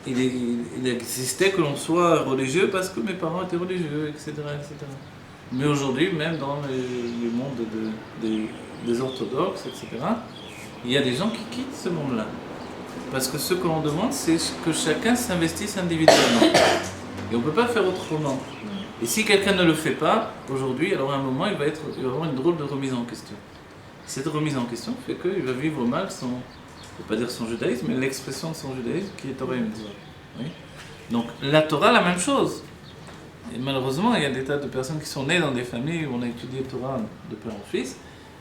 il existait que l'on soit religieux parce que mes parents étaient religieux, etc. etc. Mais aujourd'hui, même dans le monde des orthodoxes, etc., il y a des gens qui quittent ce monde-là. Parce que ce que l'on demande, c'est que chacun s'investisse individuellement. Et on ne peut pas faire autrement. Et si quelqu'un ne le fait pas, aujourd'hui, alors à un moment, il va avoir une drôle de remise en question. Cette remise en question fait qu'il va vivre mal je ne vais pas dire son judaïsme, mais l'expression de son judaïsme qui est Torah et Mitzvot. Oui. Donc la Torah, la même chose. Et malheureusement, il y a des tas de personnes qui sont nées dans des familles où on a étudié Torah de père en fils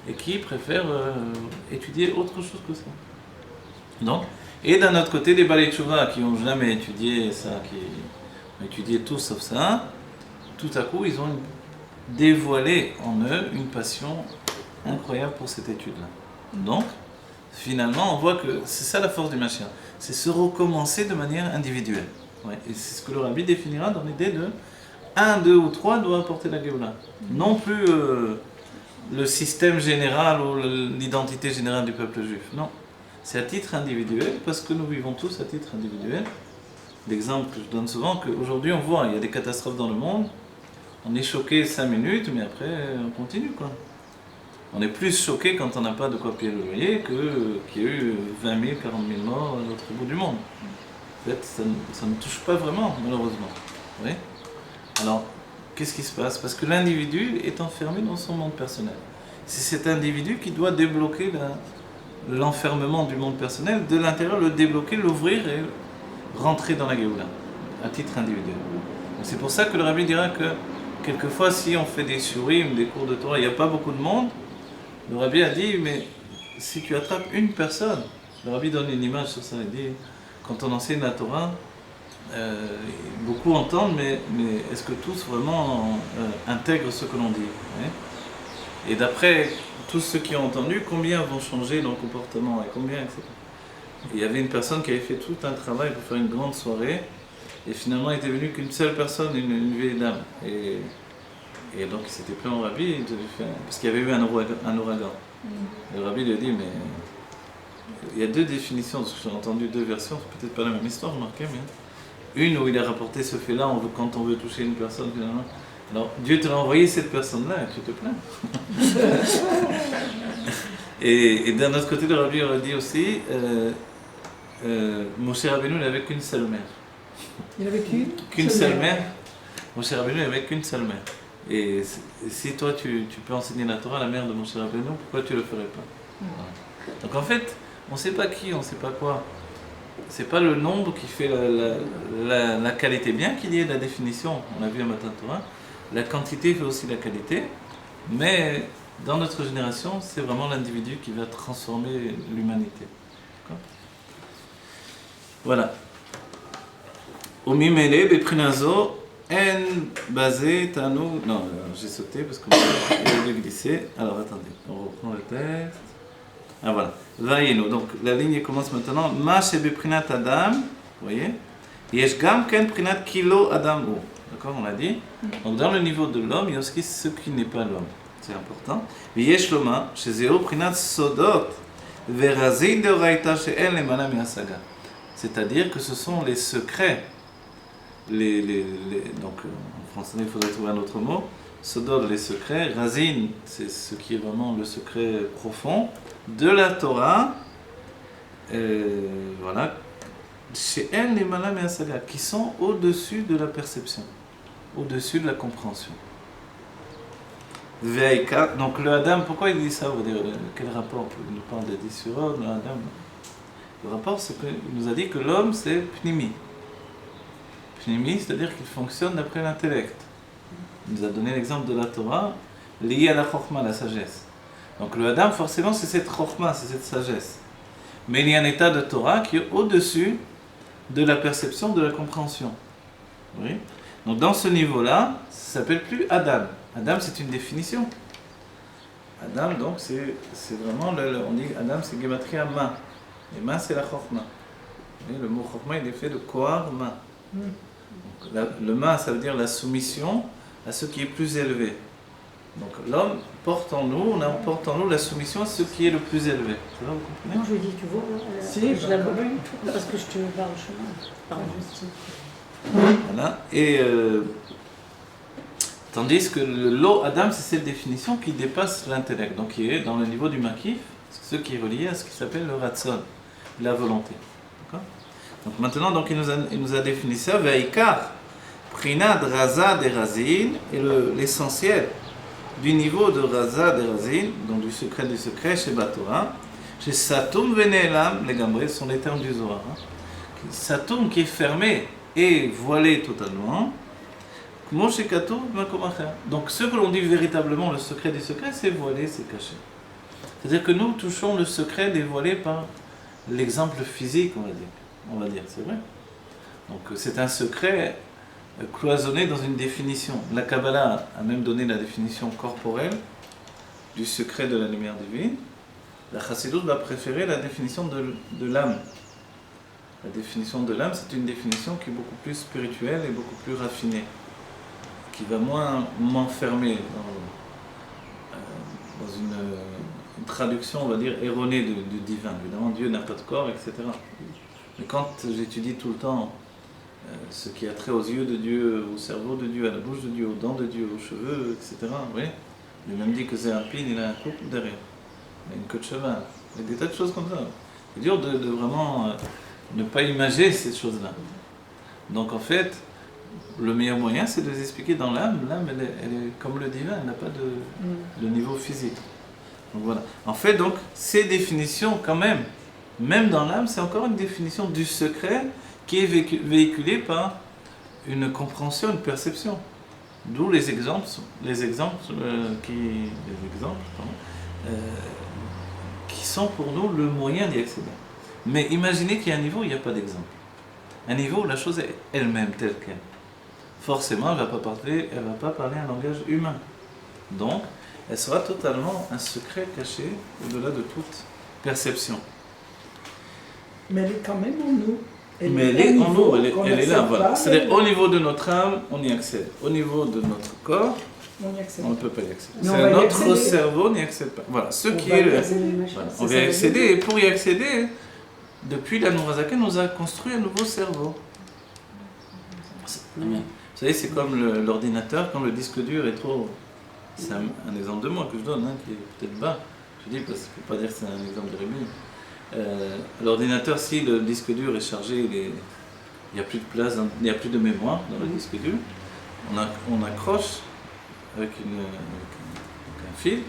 et qui préfèrent étudier autre chose que ça. Donc, et d'un autre côté, des Balei Tshuva qui n'ont jamais étudié ça, qui ont étudié tout sauf ça, tout à coup, ils ont dévoilé en eux une passion incroyable pour cette étude-là. Donc, finalement, on voit que c'est ça la force du Mashiach, c'est se recommencer de manière individuelle. Ouais. Et c'est ce que le Rabbi définira dans l'idée de 1, 2 ou 3 doivent apporter la Géoula. Non plus le système général ou l'identité générale du peuple juif. Non. C'est à titre individuel, parce que nous vivons tous à titre individuel. L'exemple que je donne souvent, qu'aujourd'hui on voit, il y a des catastrophes dans le monde, on est choqué 5 minutes, mais après on continue quoi. On est plus choqué quand on n'a pas de quoi payer le loyer qu'il y a eu 20 000, 40 000 morts à l'autre bout du monde. En fait, ça ne touche pas vraiment, malheureusement. Oui. Alors, qu'est-ce qui se passe? Parce que l'individu est enfermé dans son monde personnel. C'est cet individu qui doit débloquer l'enfermement du monde personnel, de l'intérieur, le débloquer, l'ouvrir et rentrer dans la Géoula, à titre individuel. Donc c'est pour ça que le Rabbi dira que, quelquefois, si on fait des shurim, des cours de Torah, il n'y a pas beaucoup de monde, le Rabbi a dit, mais si tu attrapes une personne, le Rabbi donne une image sur ça, il dit, quand on enseigne la Torah, beaucoup entendent, mais est-ce que tous vraiment intègrent ce que l'on dit, hein? Et d'après tous ceux qui ont entendu, combien vont changer dans le comportement, et combien, etc. Et il y avait une personne qui avait fait tout un travail pour faire une grande soirée, et finalement il était venu qu'une seule personne, une vieille dame. Et donc il s'était plaint au Rabbi, parce qu'il y avait eu un ouragan. Et le Rabbi lui a dit, mais il y a deux définitions, parce que j'ai entendu deux versions, c'est peut-être pas la même histoire, remarquez, mais une où il a rapporté ce fait-là, quand on veut toucher une personne, finalement. Alors Dieu te l'a envoyé cette personne-là, et tu te plains. et d'un autre côté, le Rabbi aurait dit aussi, Moshe Rabbeinu n'avait qu'une seule mère. Il avait qu'une seule mère. Moshe Rabbeinu n'avait qu'une seule mère. Et si toi tu peux enseigner la Torah à la mère de Moshe Rabbeinu, pourquoi tu ne le ferais pas? Voilà. Donc en fait, on ne sait pas qui, on ne sait pas quoi. C'est pas le nombre qui fait la qualité, bien qu'il y ait la définition, on l'a vu à Matin Torah, la quantité fait aussi la qualité, mais dans notre génération, c'est vraiment l'individu qui va transformer l'humanité. D'accord? Voilà. Omimele beprinazo en basé tanou. Non, j'ai sauté parce que j'ai glissé. Alors attendez, on reprend le texte. Ah voilà. Vayenu. Donc la ligne commence maintenant. Ma shebeprinat adam. Vous voyez? Yesh gam ken prinat kilo adam ou. D'accord, on l'a dit. Donc dans le niveau de l'homme, il y a aussi ce qui n'est pas l'homme. C'est important. Yesh loma shezeo prinat sodot verazin deoraita she'en lemana mi'asaga. C'est-à-dire que ce sont les secrets. Donc en français, il faudrait trouver un autre mot. Sodot, les secrets. Razin, c'est ce qui est vraiment le secret profond de la Torah. Voilà. Chez elle, les malam et asaga, qui sont au-dessus de la perception, au-dessus de la compréhension. Veika, donc le Adam, pourquoi il dit ça? Vous dire, quel rapport? Il nous parle des 10 sur le Adam. Le rapport, c'est qu'il nous a dit que l'homme, c'est pnimi. Pnimi, c'est-à-dire qu'il fonctionne d'après l'intellect. Il nous a donné l'exemple de la Torah, lié à la chokma, la sagesse. Donc le Adam, forcément, c'est cette chokma, c'est cette sagesse. Mais il y a un état de Torah qui est au-dessus de la perception, de la compréhension. Oui. Donc dans ce niveau-là, ça ne s'appelle plus Adam. Adam, c'est une définition. Adam, donc, c'est vraiment, on dit Adam, c'est Gematria ma. Et ma, c'est la chokma. Le mot chokma, il est fait de koar ma. Donc, le ma, ça veut dire la soumission à ce qui est plus élevé. Donc l'homme porte en nous, on porte en nous la soumission à ce qui est le plus élevé. Ça va, vous comprenez? Non, je lui dis, tu vois, si, je la vois parce que je te parle au chemin. Pardon, voilà. Et tandis que l'eau Adam, c'est cette définition qui dépasse l'intellect, donc qui est dans le niveau du makif, ce qui est relié à ce qui s'appelle le ratson, la volonté. D'accord? Donc maintenant, donc, il nous a défini ça, Veikar, Prinad Raza de Razin, et l'essentiel du niveau de Raza de Razin, donc du secret chez Batora, chez Satum Venelam, les Gambrés sont les termes du Zohar. Satum qui est fermé et voilé totalement, donc ce que l'on dit véritablement le secret du secret, c'est voilé, c'est caché. C'est-à-dire que nous touchons le secret dévoilé par l'exemple physique, on va dire, c'est vrai. Donc c'est un secret cloisonné dans une définition. La Kabbalah a même donné la définition corporelle du secret de la lumière divine. La Chassidut va préférer la définition de l'âme. La définition de l'âme, c'est une définition qui est beaucoup plus spirituelle et beaucoup plus raffinée, qui va moins m'enfermer dans une traduction, on va dire, erronée du divin. Évidemment, Dieu n'a pas de corps, etc. Mais quand j'étudie tout le temps ce qui a trait aux yeux de Dieu, au cerveau de Dieu, à la bouche de Dieu, aux dents de Dieu, aux cheveux, etc., vous voyez, il a même dit que Zérampine, il a un couple derrière, il a une queue de cheval, il y a des tas de choses comme ça. C'est dur de vraiment ne pas imager ces choses-là. Donc en fait, le meilleur moyen, c'est de les expliquer dans l'âme. L'âme, elle est comme le divin, elle n'a pas de niveau physique. Donc voilà. En fait, donc, ces définitions, quand même dans l'âme, c'est encore une définition du secret qui est véhiculée par une compréhension, une perception. D'où les exemples qui sont pour nous le moyen d'y accéder. Mais imaginez qu'il y a un niveau où il n'y a pas d'exemple. Un niveau où la chose est elle-même telle qu'elle. Forcément, elle ne va pas parler un langage humain. Donc, elle sera totalement un secret caché au-delà de toute perception. Mais elle est quand même en nous. Mais elle est en nous, elle est là. Voilà. C'est-à-dire, au niveau de notre âme, on y accède. Au niveau de notre corps, on ne peut pas y accéder. C'est notre cerveau n'y accède pas. Voilà, ce qui est. Voilà. On va y accéder, et pour y accéder, depuis la Nourazaken nous a construit un nouveau cerveau. Vous savez, c'est comme l'ordinateur, quand le disque dur est trop. C'est un exemple de moi que je donne, qui est peut-être bas. Je dis parce qu'il ne faut pas dire que c'est un exemple de Rémi. L'ordinateur, si le disque dur est chargé, il n'y a plus de place, il n'y a plus de mémoire dans le disque dur. On accroche avec un fil.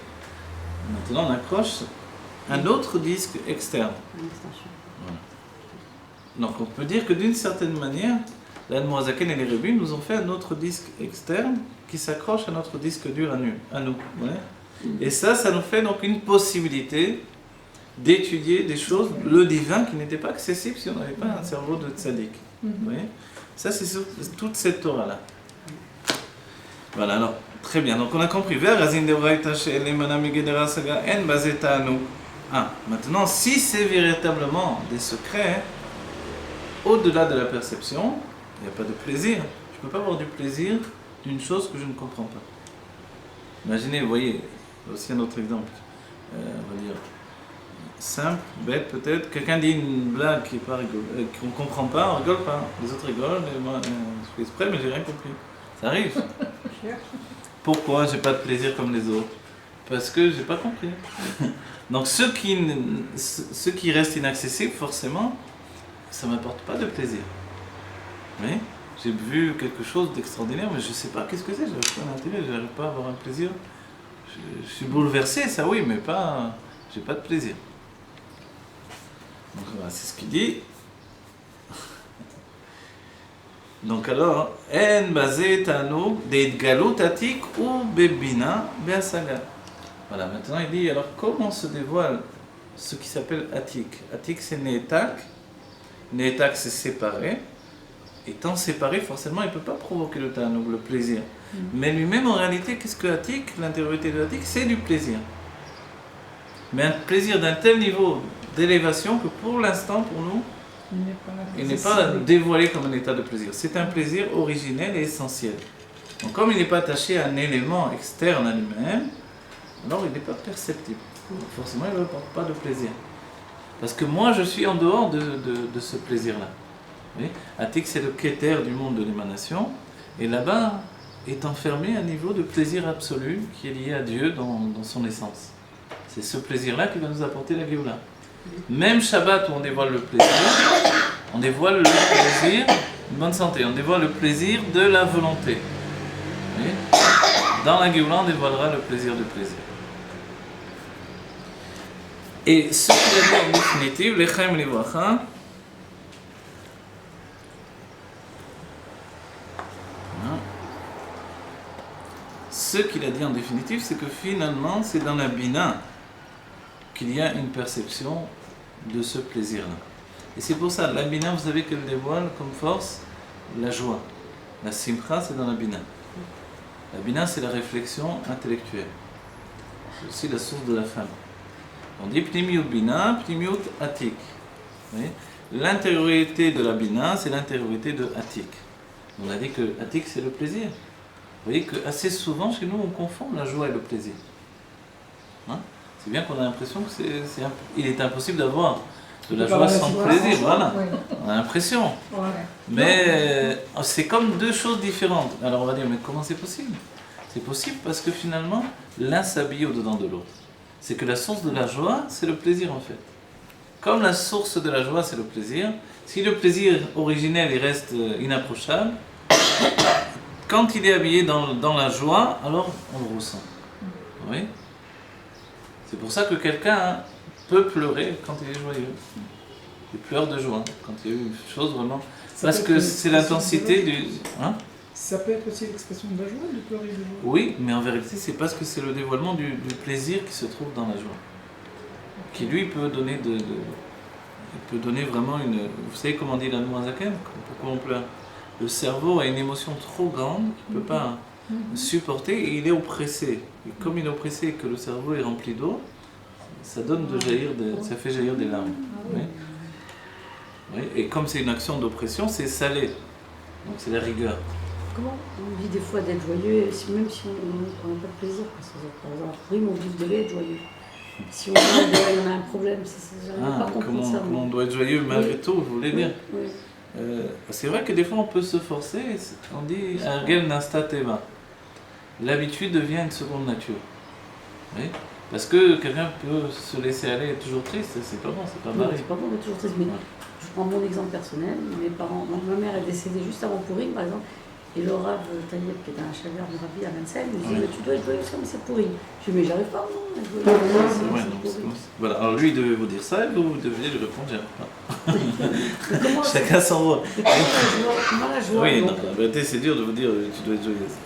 Maintenant, on accroche un autre disque externe. Voilà. Donc, on peut dire que d'une certaine manière, l'Admorazaken et les Rébus nous ont fait un autre disque externe qui s'accroche à notre disque dur à nous. Ouais. Et ça nous fait donc une possibilité d'étudier des choses, le divin, qui n'était pas accessible si on n'avait pas un cerveau de tzaddik. Vous voyez ? Ça, c'est toute cette Torah-là. Voilà, alors, très bien. Donc, on a compris. Maintenant, si c'est véritablement des secrets, au-delà de la perception, il n'y a pas de plaisir. Je ne peux pas avoir du plaisir d'une chose que je ne comprends pas. Imaginez, vous voyez, aussi un autre exemple, on va dire simple, bête peut-être. Quelqu'un dit une blague qu'on ne comprend pas, on ne rigole pas. Les autres rigolent, et moi je fais exprès, mais j'ai rien compris. Ça arrive. Pourquoi j'ai pas de plaisir comme les autres? Parce que j'ai pas compris. Donc ce qui reste inaccessible, forcément, ça ne m'apporte pas de plaisir. Oui, j'ai vu quelque chose d'extraordinaire, mais je ne sais pas qu'est-ce que c'est, je n'arrive pas à l'intérêt, je n'arrive pas à avoir un plaisir. Je suis bouleversé, ça oui, mais pas, j'ai pas de plaisir. Donc voilà, c'est ce qu'il dit. Donc alors, en basé tanu deitgalut atik ou bebina beasaga. Voilà, maintenant il dit, alors comment se dévoile ce qui s'appelle atik? Atik c'est neetak. Neetak c'est séparé. Étant séparé, forcément, il ne peut pas provoquer le tanoug, le plaisir. Mais lui-même, en réalité, qu'est-ce que Atik, l'intériorité de Atik, c'est du plaisir. Mais un plaisir d'un tel niveau d'élévation que pour l'instant, pour nous, il n'est pas dévoilé comme un état de plaisir. C'est un plaisir originel et essentiel. Donc comme il n'est pas attaché à un élément externe à lui-même, alors il n'est pas perceptible. Donc forcément, il ne m'apporte pas de plaisir. Parce que moi, je suis en dehors de ce plaisir-là. Oui. Atik, c'est le kéter du monde de l'émanation, et là-bas est enfermé un niveau de plaisir absolu qui est lié à Dieu dans son essence. C'est ce plaisir-là qui va nous apporter la Géoula. Même Shabbat où on dévoile le plaisir, on dévoile le plaisir, une bonne santé, on dévoile le plaisir de la volonté. Oui. Dans la Géoula, on dévoilera le plaisir du plaisir. Et ce qu'il a dit en définitive, l'Echaim Livracha, ce qu'il a dit en définitive, c'est que finalement, c'est dans la Bina qu'il y a une perception de ce plaisir-là. Et c'est pour ça, la bina, vous savez qu'elle dévoile comme force la joie. La simcha, c'est dans la bina. La bina, c'est la réflexion intellectuelle. C'est aussi la source de la femme. On dit pnimiut bina, pnimiut atik. L'intériorité de la bina, c'est l'intériorité de atik. On a dit que atik, c'est le plaisir. Vous voyez qu'assez souvent, chez nous, on confond la joie et le plaisir. Hein? C'est bien qu'on a l'impression qu'il est impossible d'avoir de la joie sans plaisir. Voilà. On a l'impression. Mais c'est comme deux choses différentes. Alors on va dire, mais comment c'est possible? C'est possible parce que finalement, l'un s'habille au-dedans de l'autre. C'est que la source de la joie, c'est le plaisir en fait. Comme la source de la joie, c'est le plaisir, si le plaisir originel il reste inapprochable, quand il est habillé dans la joie, alors on le ressent. Oui. C'est pour ça que quelqu'un peut pleurer quand il est joyeux. Il pleure de joie quand il y a eu une chose vraiment. Parce que c'est l'intensité du. Hein? Ça peut être aussi l'expression de la joie, de pleurer de joie. Oui, mais en vérité, c'est parce que c'est le dévoilement du plaisir qui se trouve dans la joie. Qui lui peut donner il peut donner vraiment une. Vous savez comment dit la Noazaken? Pourquoi on pleure? Le cerveau a une émotion trop grande qu'il ne peut pas supporter et il est oppressé. Et comme il est oppressé et que le cerveau est rempli d'eau, ça ça fait jaillir des larmes. Oui. Oui. Et comme c'est une action d'oppression, c'est salé. Donc c'est la rigueur. Comment on vit des fois d'être joyeux, même si on n'a pas de plaisir? Parce que, par exemple, oui, mon but devait être joyeux. Si on a un problème, j'arrive pas à comprendre ça. Comment on doit être joyeux malgré tout, vous voulez dire? Oui. C'est vrai que des fois on peut se forcer, on dit Argel Nasta Teva. L'habitude devient une seconde nature. Oui? Parce que quelqu'un peut se laisser aller être toujours triste, c'est pas bon, c'est pas Non, marié. c'est pas bon d'être toujours triste, mais je prends mon exemple personnel. Mes parents, ma mère est décédée juste avant Pourim, par exemple, et le Rav Taïeb, qui était un chaveur de Rabbi à Vincennes, me dit tu dois être joyeux mais c'est Pourim. Je dis mais j'arrive pas, non, à être joyeux. Voilà, alors lui il devait vous dire ça et vous deviez lui répondre j'arrive pas. Chacun son rôle. Comment la joie? Oui, non, en vérité c'est dur de vous dire tu dois être joyeuse.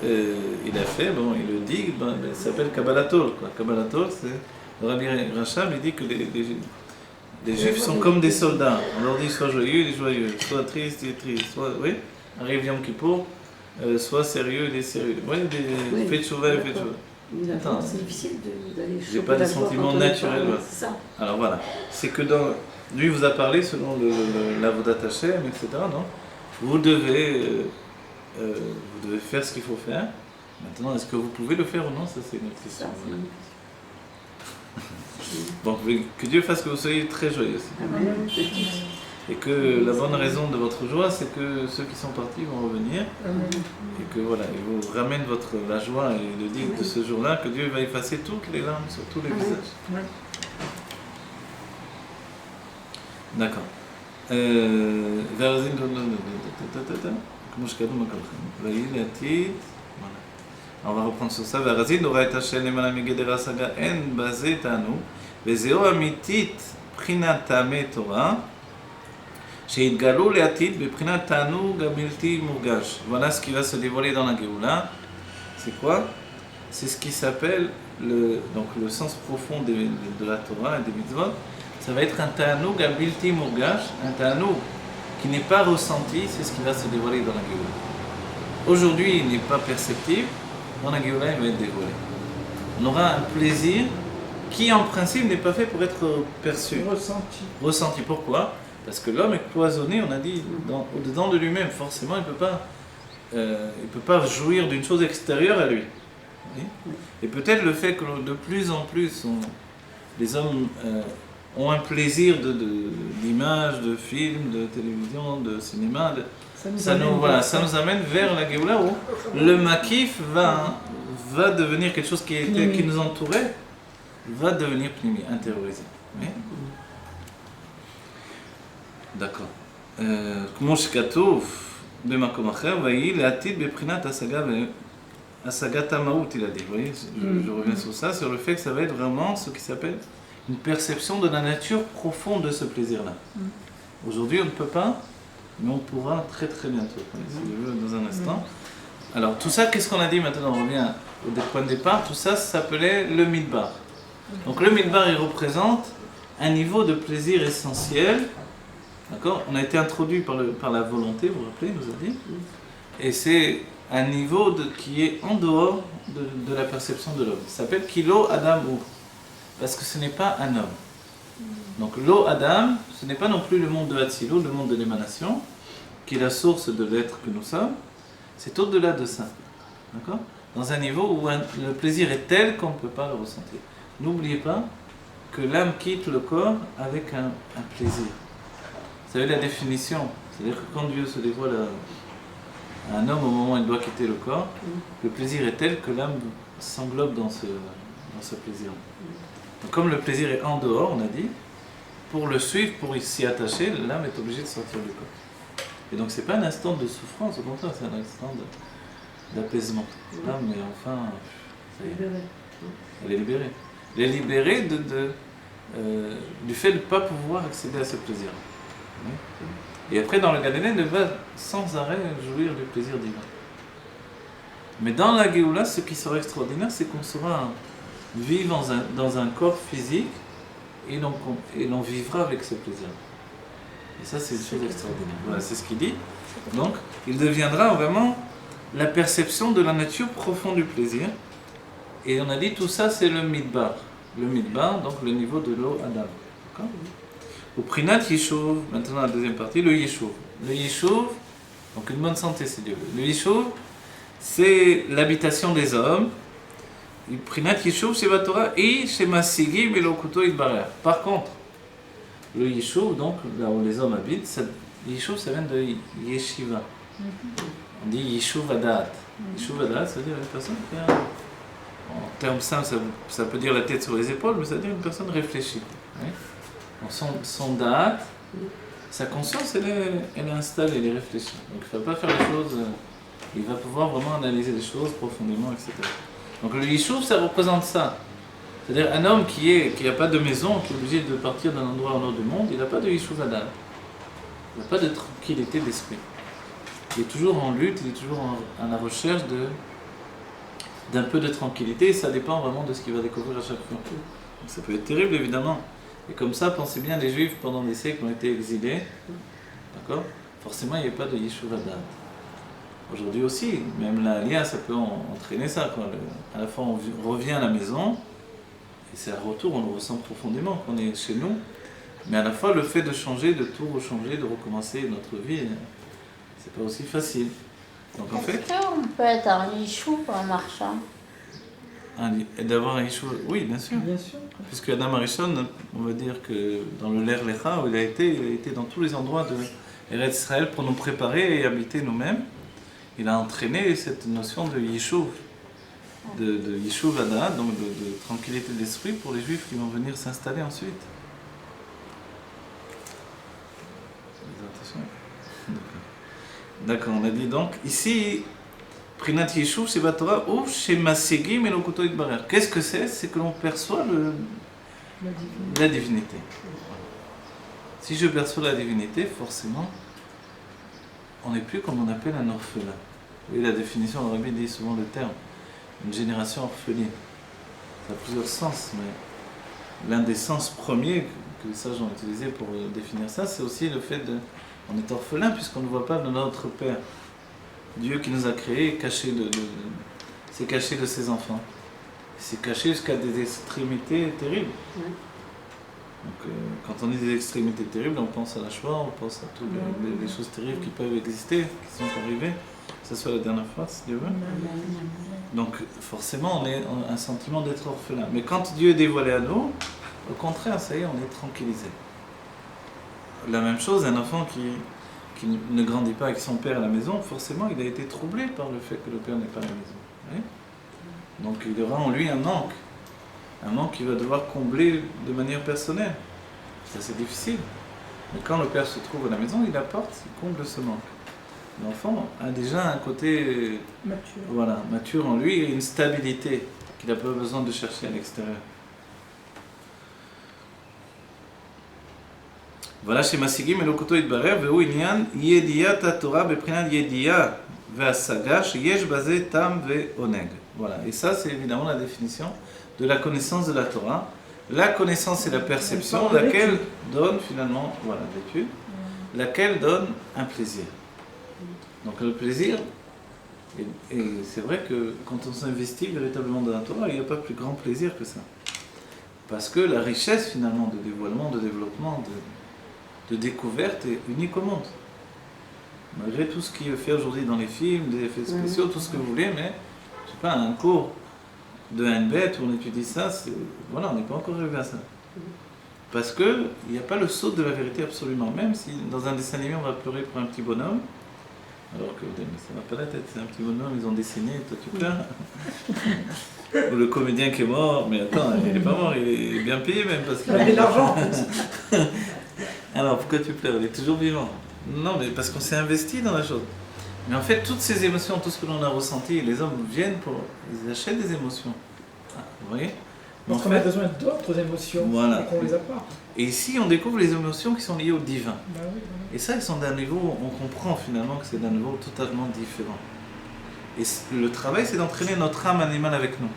Il a fait, bon, il le dit, ça s'appelle Kabbalatol. Kabbalatol, c'est. Le Rabbi Rachab, il dit que les Juifs sont comme des soldats. On leur dit soit joyeux, il est joyeux, soit triste, il est triste, soit. Oui, arrive Yom Kippour, soit sérieux, il est sérieux. Oui, fait de chouva, il fait de chouva. C'est difficile d'aller choper. J'ai pas des sentiments naturels. Voilà. C'est ça. Alors voilà, c'est que lui vous a parlé selon l'avodat Hashem, etc. Non, vous devez faire ce qu'il faut faire. Maintenant, est-ce que vous pouvez le faire ou non? Ça, c'est une autre question. Bon, que Dieu fasse que vous soyez très joyeux. Et que la bonne raison de votre joie, c'est que ceux qui sont partis vont revenir. Et que voilà, il vous ramène la joie et le dit de ce jour-là, que Dieu va effacer toutes les larmes sur tous les visages. D'accord. On va reprendre sur ça. והרזין נורא את השם למעלה מגדר ההשגה, אין בזה תענוג, וזהו אמיתית בחינת טעמי תורה, שהתגלו לעתיד בבחינת תענוג הבלתי מורגש. Voilà ce qui va se dévoiler dans la Géoula. C'est quoi? C'est ce qui s'appelle le sens profond de la Torah et des mitzvot. Ça va être un ta'anoug abbilti mourgash, un ta'anoug qui n'est pas ressenti, c'est ce qui va se dévoiler dans la Géoula. Aujourd'hui, il n'est pas perceptible. Dans la Géoula, il va être dévoilé. On aura un plaisir qui, en principe, n'est pas fait pour être perçu. Ressenti. Pourquoi? Parce que l'homme est cloisonné, on a dit, au-dedans de lui-même. Forcément, il ne peut pas jouir d'une chose extérieure à lui. Et peut-être le fait que de plus en plus, les hommes ont un plaisir d'image, de films, de télévision, de cinéma. Ça nous amène vers la Géoula où le makif va devenir quelque chose qui nous entourait, va devenir pnimi, intériorisé. Oui? D'accord. כמו שכתוב במקום אחר, ויהי לעתיד בבחינת השגת המהות, il a dit. Vous voyez, je reviens sur ça, sur le fait que ça va être vraiment ce qui s'appelle une perception de la nature profonde de ce plaisir-là. Aujourd'hui, on ne peut pas, mais on pourra très très bientôt, dans un instant. Alors tout ça, qu'est-ce qu'on a dit maintenant? On revient au point de départ. Tout ça s'appelait le midbar. Donc le midbar, il représente un niveau de plaisir essentiel. D'accord? On a été introduit par la volonté, vous vous rappelez, il nous a dit. Et c'est un niveau qui est en dehors de la perception de l'homme. Ça s'appelle Kilo Adam Ou. Parce que ce n'est pas un homme. Donc l'eau Adam, ce n'est pas non plus le monde de Hatzilo, le monde de l'émanation, qui est la source de l'être que nous sommes. C'est au-delà de ça. D'accord? Dans un niveau où le plaisir est tel qu'on ne peut pas le ressentir. N'oubliez pas que l'âme quitte le corps avec un plaisir. Vous savez la définition, c'est-à-dire que quand Dieu se dévoile à un homme au moment où il doit quitter le corps, le plaisir est tel que l'âme s'englobe dans ce plaisir. Donc, comme le plaisir est en dehors, on a dit, pour le suivre, pour s'y attacher, l'âme est obligée de sortir du corps. Et donc c'est pas un instant de souffrance, au contraire, c'est un instant d'apaisement. L'âme est enfin, ça y est, elle est libérée. Elle est libérée du fait de ne pas pouvoir accéder à ce plaisir. Et après, dans le Gan Eden, elle va sans arrêt jouir du plaisir divin. Mais dans la Géoula, ce qui sera extraordinaire, c'est qu'on sera vivre dans un corps physique et l'on vivra avec ce plaisir. Et ça, c'est une chose extraordinaire. Voilà, c'est ce qu'il dit. Donc, il deviendra vraiment la perception de la nature profonde du plaisir. Et on a dit, tout ça, c'est le Midbar. Le Midbar, donc le niveau de l'eau Adam. D'accord ? Au Prinat Yishuv, maintenant la deuxième partie, le Yishuv. Le Yishuv, donc une bonne santé, c'est Dieu. Le Yishuv, c'est l'habitation des hommes. Prinat Yishuv, c'est la Torah, et chez Masigi, Melokuto, Idbarer. Par contre, le Yishuv, donc là où les hommes habitent, Yishuv, ça vient de Yeshiva. On dit Yishuv Adat. Yishuv Adat, c'est-à-dire une personne qui a, en termes simples, ça peut dire la tête sur les épaules, mais ça veut dire une personne réfléchie. Oui. Donc son date, sa conscience, elle est installée, elle est réfléchie. Donc il ne va pas faire les choses, il va pouvoir vraiment analyser les choses profondément, etc. Donc le Yishuv, ça représente ça. C'est-à-dire un homme qui n'a pas de maison, qui est obligé de partir d'un endroit à un autre du monde, il n'a pas de Yishuv Adam. Il n'a pas de tranquillité d'esprit. Il est toujours en lutte, il est toujours à la recherche d'un peu de tranquillité, et ça dépend vraiment de ce qu'il va découvrir à chaque fois. Donc ça peut être terrible, évidemment. Et comme ça, pensez bien, les Juifs, pendant des siècles, ont été exilés. D'accord ? Forcément, il n'y a pas de Yishuv Adam. Aujourd'hui aussi, même l'Aliyah, ça peut entraîner ça. Quoi. À la fois, on revient à la maison, et c'est un retour, on le ressent profondément, qu'on est chez nous. Mais à la fois, le fait de changer, de tout rechanger, de recommencer notre vie, c'est pas aussi facile. Donc en fait... Est-ce qu'on peut être en Yishuv en marchant? Et d'avoir un Yishuv, oui, bien sûr. Bien sûr. Puisque Adam Arishon, on va dire que dans le Ler Lecha, où il a été dans tous les endroits de Eretz Israël pour nous préparer et habiter nous-mêmes. Il a entraîné cette notion de Yishuv, de Yishuv Ada, donc de tranquillité d'esprit pour les Juifs qui vont venir s'installer ensuite. D'accord, on a dit donc, ici, Prinat Yishuv, c'est Torah, ou chez Masegim et Lokuto Idbarer. Qu'est-ce que c'est? C'est que l'on perçoit la divinité. Si je perçois la divinité, forcément, on n'est plus comme on appelle un orphelin. Vous voyez la définition, le Rabbi dit souvent le terme, une génération orpheline. Ça a plusieurs sens, mais l'un des sens premiers que les sages ont utilisé pour définir ça, c'est aussi le fait de... On est orphelin puisqu'on ne voit pas de notre Père. Dieu qui nous a créés s'est caché de ses enfants. Il s'est caché jusqu'à des extrémités terribles. Donc, quand on dit des extrémités terribles, on pense à la Shoah, on pense à toutes les choses terribles qui peuvent exister, qui sont arrivées, que ce soit la dernière fois, si Dieu veut. Donc forcément, on a un sentiment d'être orphelin. Mais quand Dieu est dévoilé à nous, au contraire, ça y est, on est tranquillisé. La même chose, un enfant qui ne grandit pas avec son père à la maison, forcément, il a été troublé par le fait que le père n'est pas à la maison. Oui. Donc il aura en lui un manque qu'il va devoir combler de manière personnelle. Ça, c'est difficile. Mais quand le père se trouve à la maison, il apporte, il comble ce manque. L'enfant a déjà un côté mature en lui et une stabilité qu'il n'a pas besoin de chercher à l'extérieur. Voilà chez Masigim Elokuto Idbarer, Vehu Inyan Yediyat HaTorah Beprinat Yediya Ve'asaga Sheyesh Bazeh Tam Ve'oneg. Voilà, et ça c'est évidemment la définition de la connaissance de la Torah, La connaissance et la perception, laquelle donne finalement, voilà, l'étude, laquelle donne un plaisir. Donc le plaisir, et c'est vrai que quand on s'investit véritablement dans la Torah, il n'y a pas plus grand plaisir que ça. Parce que la richesse finalement de dévoilement, de développement, de découverte est unique au monde. Malgré tout ce qui est fait aujourd'hui dans les films, des effets spéciaux, tout ce que vous voulez, mais je sais pas, un cours de NBET où on étudie ça, voilà, on n'est pas encore arrivé à ça. Parce qu'il n'y a pas le saut de la vérité absolument. Même si dans un dessin animé on va pleurer pour un petit bonhomme, alors que mais ça va pas la tête, c'est un petit bonhomme, ils ont dessiné, toi tu pleures. Ou le comédien qui est mort, mais attends, il n'est pas mort, il est bien payé même parce qu'il a de l'argent. Alors pourquoi tu pleures? Il est toujours vivant. Non, mais parce qu'on s'est investi dans la chose. Mais en fait, toutes ces émotions, tout ce que l'on a ressenti, les hommes viennent ils achètent des émotions. Ah, vous voyez? Parce qu'on a besoin d'autres émotions, voilà. Et qu'on les a pas. Et ici, on découvre les émotions qui sont liées au divin. Bah oui, Et ça, ils sont d'un niveau, on comprend finalement que c'est d'un niveau totalement différent. Et le travail, c'est d'entraîner notre âme animale avec nous.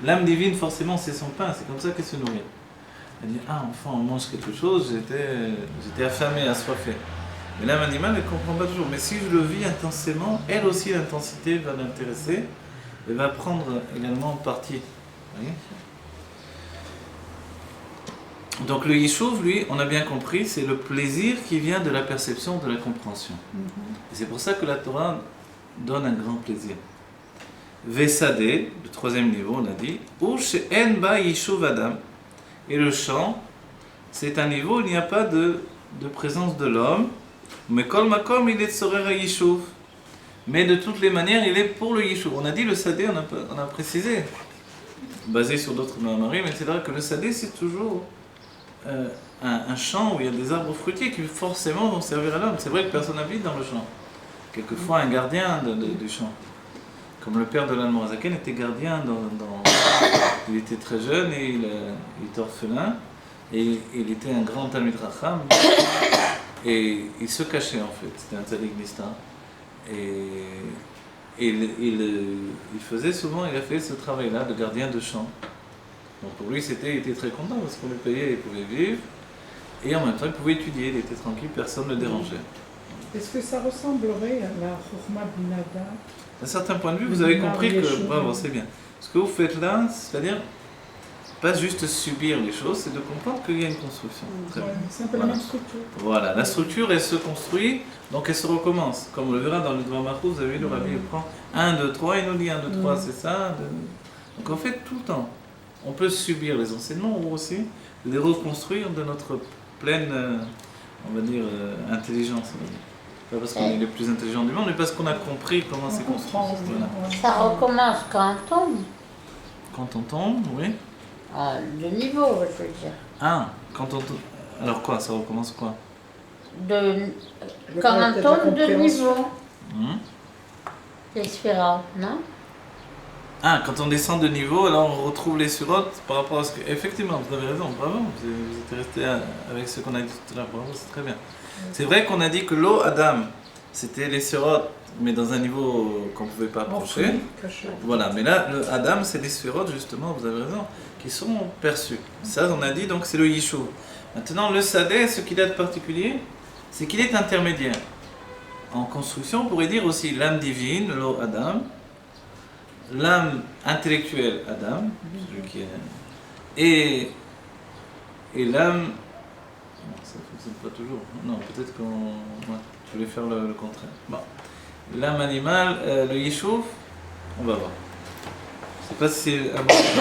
L'âme divine, forcément, c'est son pain, c'est comme ça qu'elle se nourrit. Elle dit, ah, enfin, on mange quelque chose, j'étais affamé, assoiffé. Mais l'âme animale, elle ne comprend pas toujours. Mais si je le vis intensément, elle aussi, l'intensité va l'intéresser et va prendre également parti. Vous voyez? Donc le Yishuv, lui, on a bien compris, c'est le plaisir qui vient de la perception, de la compréhension. Et c'est pour ça que la Torah donne un grand plaisir. Vesadeh, le troisième niveau, on a dit, ou she'en ba Yishuv Adam. Et le chant, c'est un niveau où il n'y a pas de présence de l'homme, mais kol makom il est tzorer Yishuv. Mais de toutes les manières, il est pour le Yishuv. On a dit le Sadeh, on a précisé, basé sur d'autres mamarim, etc., que le Sadeh, c'est toujours un champ où il y a des arbres fruitiers qui forcément vont servir à l'homme. C'est vrai que personne n'habite dans le champ. Quelquefois un gardien du champ. Comme le père de l'Anne Morazaken était gardien il était très jeune et il était orphelin. Et il était un grand Talmid Racham. Et il se cachait en fait. C'était un tzaddik distant. Et il faisait souvent, il a fait ce travail-là de gardien de champ. Donc pour lui, il était très content parce qu'on lui payait, il pouvait vivre. Et en même temps, il pouvait étudier, il était tranquille, personne ne le dérangeait. Est-ce que ça ressemblerait à la Chokhmah Binada? D'un certain point de vue, vous avez compris que, bravo, c'est bien. Ce que vous faites là, c'est-à-dire, pas juste subir les choses, c'est de comprendre qu'il y a une construction. C'est un peu la même structure. Voilà, la structure, elle se construit, donc elle se recommence. Comme on le verra dans le Dvar Marchou, vous avez vu, le Rabbi, il prend 1, 2, 3, il nous dit 1, 2, 3, c'est ça. Donc en fait, tout le temps, on peut subir les enseignements ou aussi les reconstruire de notre pleine, on va dire, intelligence. Pas parce qu'on est les plus intelligents du monde, mais parce qu'on a compris comment c'est construit. Voilà. Ça recommence quand on tombe. Quand on tombe, oui. Ah, le niveau, je veux dire. Ah, quand on tombe. Alors quoi, ça recommence quoi? Quand on tombe de niveau. Les spirales, non? Ah, quand on descend de niveau, alors on retrouve les surotes par rapport à ce que... Effectivement, vous avez raison, bravo, vous êtes resté avec ce qu'on a dit tout à l'heure, bravo, c'est très bien. C'est vrai qu'on a dit que l'eau Adam, c'était les surotes, mais dans un niveau qu'on ne pouvait pas approcher. Voilà, mais là, le Adam, c'est les surotes, justement, vous avez raison, qui sont perçus. Ça, on a dit, donc c'est le Yishuv. Maintenant, le Sadeh, ce qu'il a de particulier, c'est qu'il est intermédiaire. En construction, on pourrait dire aussi l'âme divine, l'eau Adam, l'âme intellectuelle, Adam, celui qui est, et l'âme, non, ça ne fonctionne pas toujours, non, peut-être qu'on, ouais, je voulais faire le contraire. Bon. L'âme animale, le Yishuv, on va voir. Je ne sais pas si c'est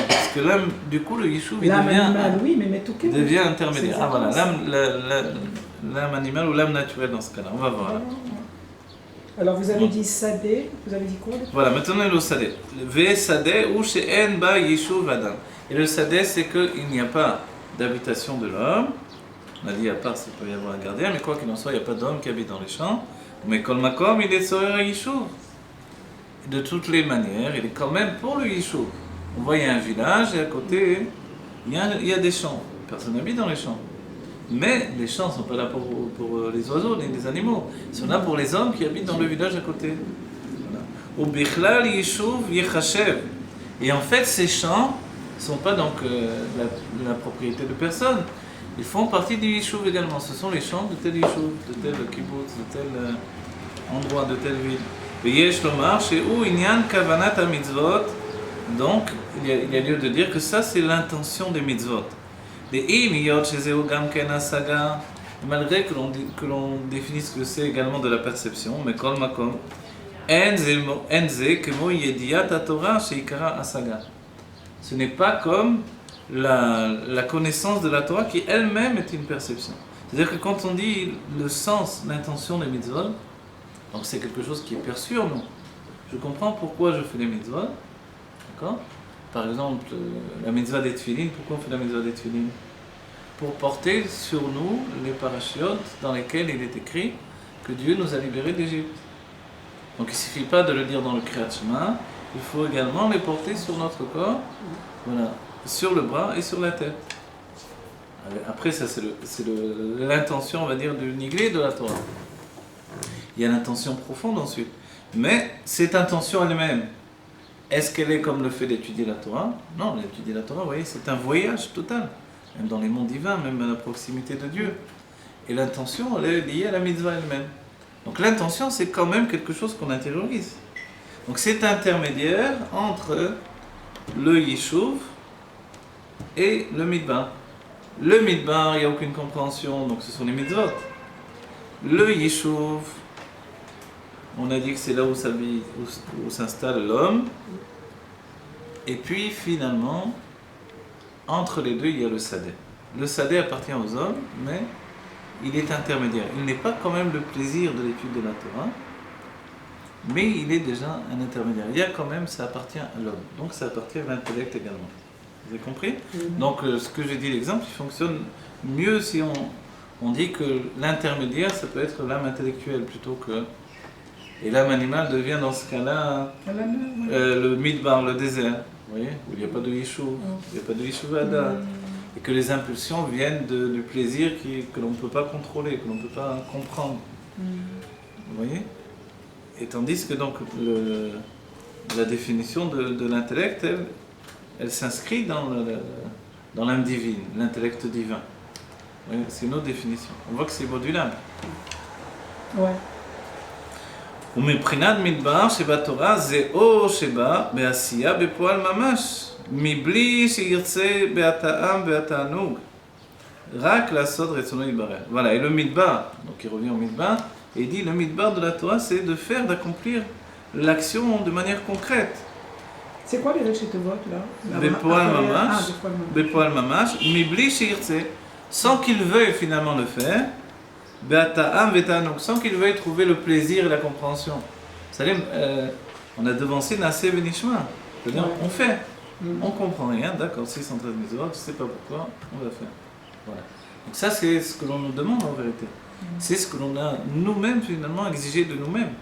parce que l'âme, du coup, le Yishuv, il devient intermédiaire. Ah voilà, l'âme animale ou l'âme naturelle dans ce cas-là, on va voir. Là. Alors vous avez dit Sadeh, vous avez dit quoi? Voilà, maintenant le Sadeh. Ve Sadeh ou she'en ba Yishuv Adam. Et le Sadeh, c'est qu'il n'y a pas d'habitation de l'homme. On a dit à part s'il peut y avoir un gardien, mais quoi qu'il en soit, il n'y a pas d'homme qui habite dans les champs. Mais kol makom, il est sorer Yishuv. De toutes les manières, il est quand même pour le Yishuv. On voit, il y a un village et à côté, il y a des champs. Personne n'habite dans les champs. Mais les champs ne sont pas là pour les oiseaux ni les animaux. Ils sont là pour les hommes qui habitent dans le village à côté. Voilà. Et en fait, ces champs ne sont pas donc la propriété de personne. Ils font partie du Yishuv également. Ce sont les champs de tel Yishuv, de tel kibbutz, de tel endroit, de telle ville. Veyesh lomar she'u inyan kavanat ha-mitzvot. Donc, il y a lieu de dire que ça, c'est l'intention des mitzvot. Malgré que l'on définisse que c'est également de la perception, mais kol makom, ce n'est pas comme la connaissance de la Torah qui elle-même est une perception. C'est-à-dire que quand on dit le sens, l'intention des mitzvot, donc c'est quelque chose qui est perçu en nous. Je comprends pourquoi je fais les mitzvot. D'accord ? Par exemple, la mitzvah des tefillin, pourquoi on fait la mitzvah des tefillin ? Pour porter sur nous les parachiotes dans lesquels il est écrit que Dieu nous a libérés d'Égypte. Donc il ne suffit pas de le dire dans le Kriyat Shema, il faut également les porter sur notre corps, voilà, sur le bras et sur la tête. Après, ça c'est l'intention, on va dire, du niglé de la Torah. Il y a l'intention profonde ensuite. Mais cette intention elle-même, est-ce qu'elle est comme le fait d'étudier la Torah ? Non, d'étudier la Torah, vous voyez, c'est un voyage total. Même dans les mondes divins, même à la proximité de Dieu. Et l'intention, elle est liée à la mitzvah elle-même. Donc l'intention, c'est quand même quelque chose qu'on intériorise. Donc c'est intermédiaire entre le Yishuv et le Midbar. Le Midbar, il n'y a aucune compréhension, donc ce sont les mitzvot. Le Yishuv, on a dit que c'est là où s'installe l'homme. Et puis finalement, entre les deux, il y a le Sadeh. Le Sadeh appartient aux hommes, mais il est intermédiaire. Il n'est pas quand même le plaisir de l'étude de la Torah, mais il est déjà un intermédiaire. Il y a quand même, ça appartient à l'homme. Donc ça appartient à l'intellect également. Vous avez compris ? Donc ce que j'ai dit, l'exemple, il fonctionne mieux si on dit que l'intermédiaire, ça peut être l'âme intellectuelle plutôt que... Et l'âme animale devient dans ce cas-là le midbar, le désert. Vous voyez, où il n'y a pas de Yishuv, il n'y a pas de Yishuv Hadat, et que les impulsions viennent du plaisir que l'on ne peut pas contrôler, que l'on ne peut pas comprendre. Vous voyez ? Et tandis que donc la définition de l'intellect, elle s'inscrit dans l'âme divine, l'intellect divin. Vous voyez, c'est une autre définition. On voit que c'est modulable. Ouais. ומבחינת מדבר שבתורה זה אור שבא בעשייה בפועל ממש, מבלי שירצה בהטעם והתענוג, רק לעשות רצונו יתברך. Voilà, et le midbar, donc il revient au midbar, et il dit le midbar de la Torah, c'est de faire, d'accomplir l'action de manière concrète. C'est quoi les règles là ? בפועל ממש, מבלי שירצה, sans qu'il veuille finalement le faire, sans qu'il veuille trouver le plaisir et la compréhension. Vous savez, on a devancé Naseh Benishma. C'est-à-dire, on fait. On comprend rien, d'accord, 613 mitzvot, je ne sais pas pourquoi, on va faire. Voilà. Donc ça, c'est ce que l'on nous demande en vérité. C'est ce que l'on a nous-mêmes finalement exigé de nous-mêmes.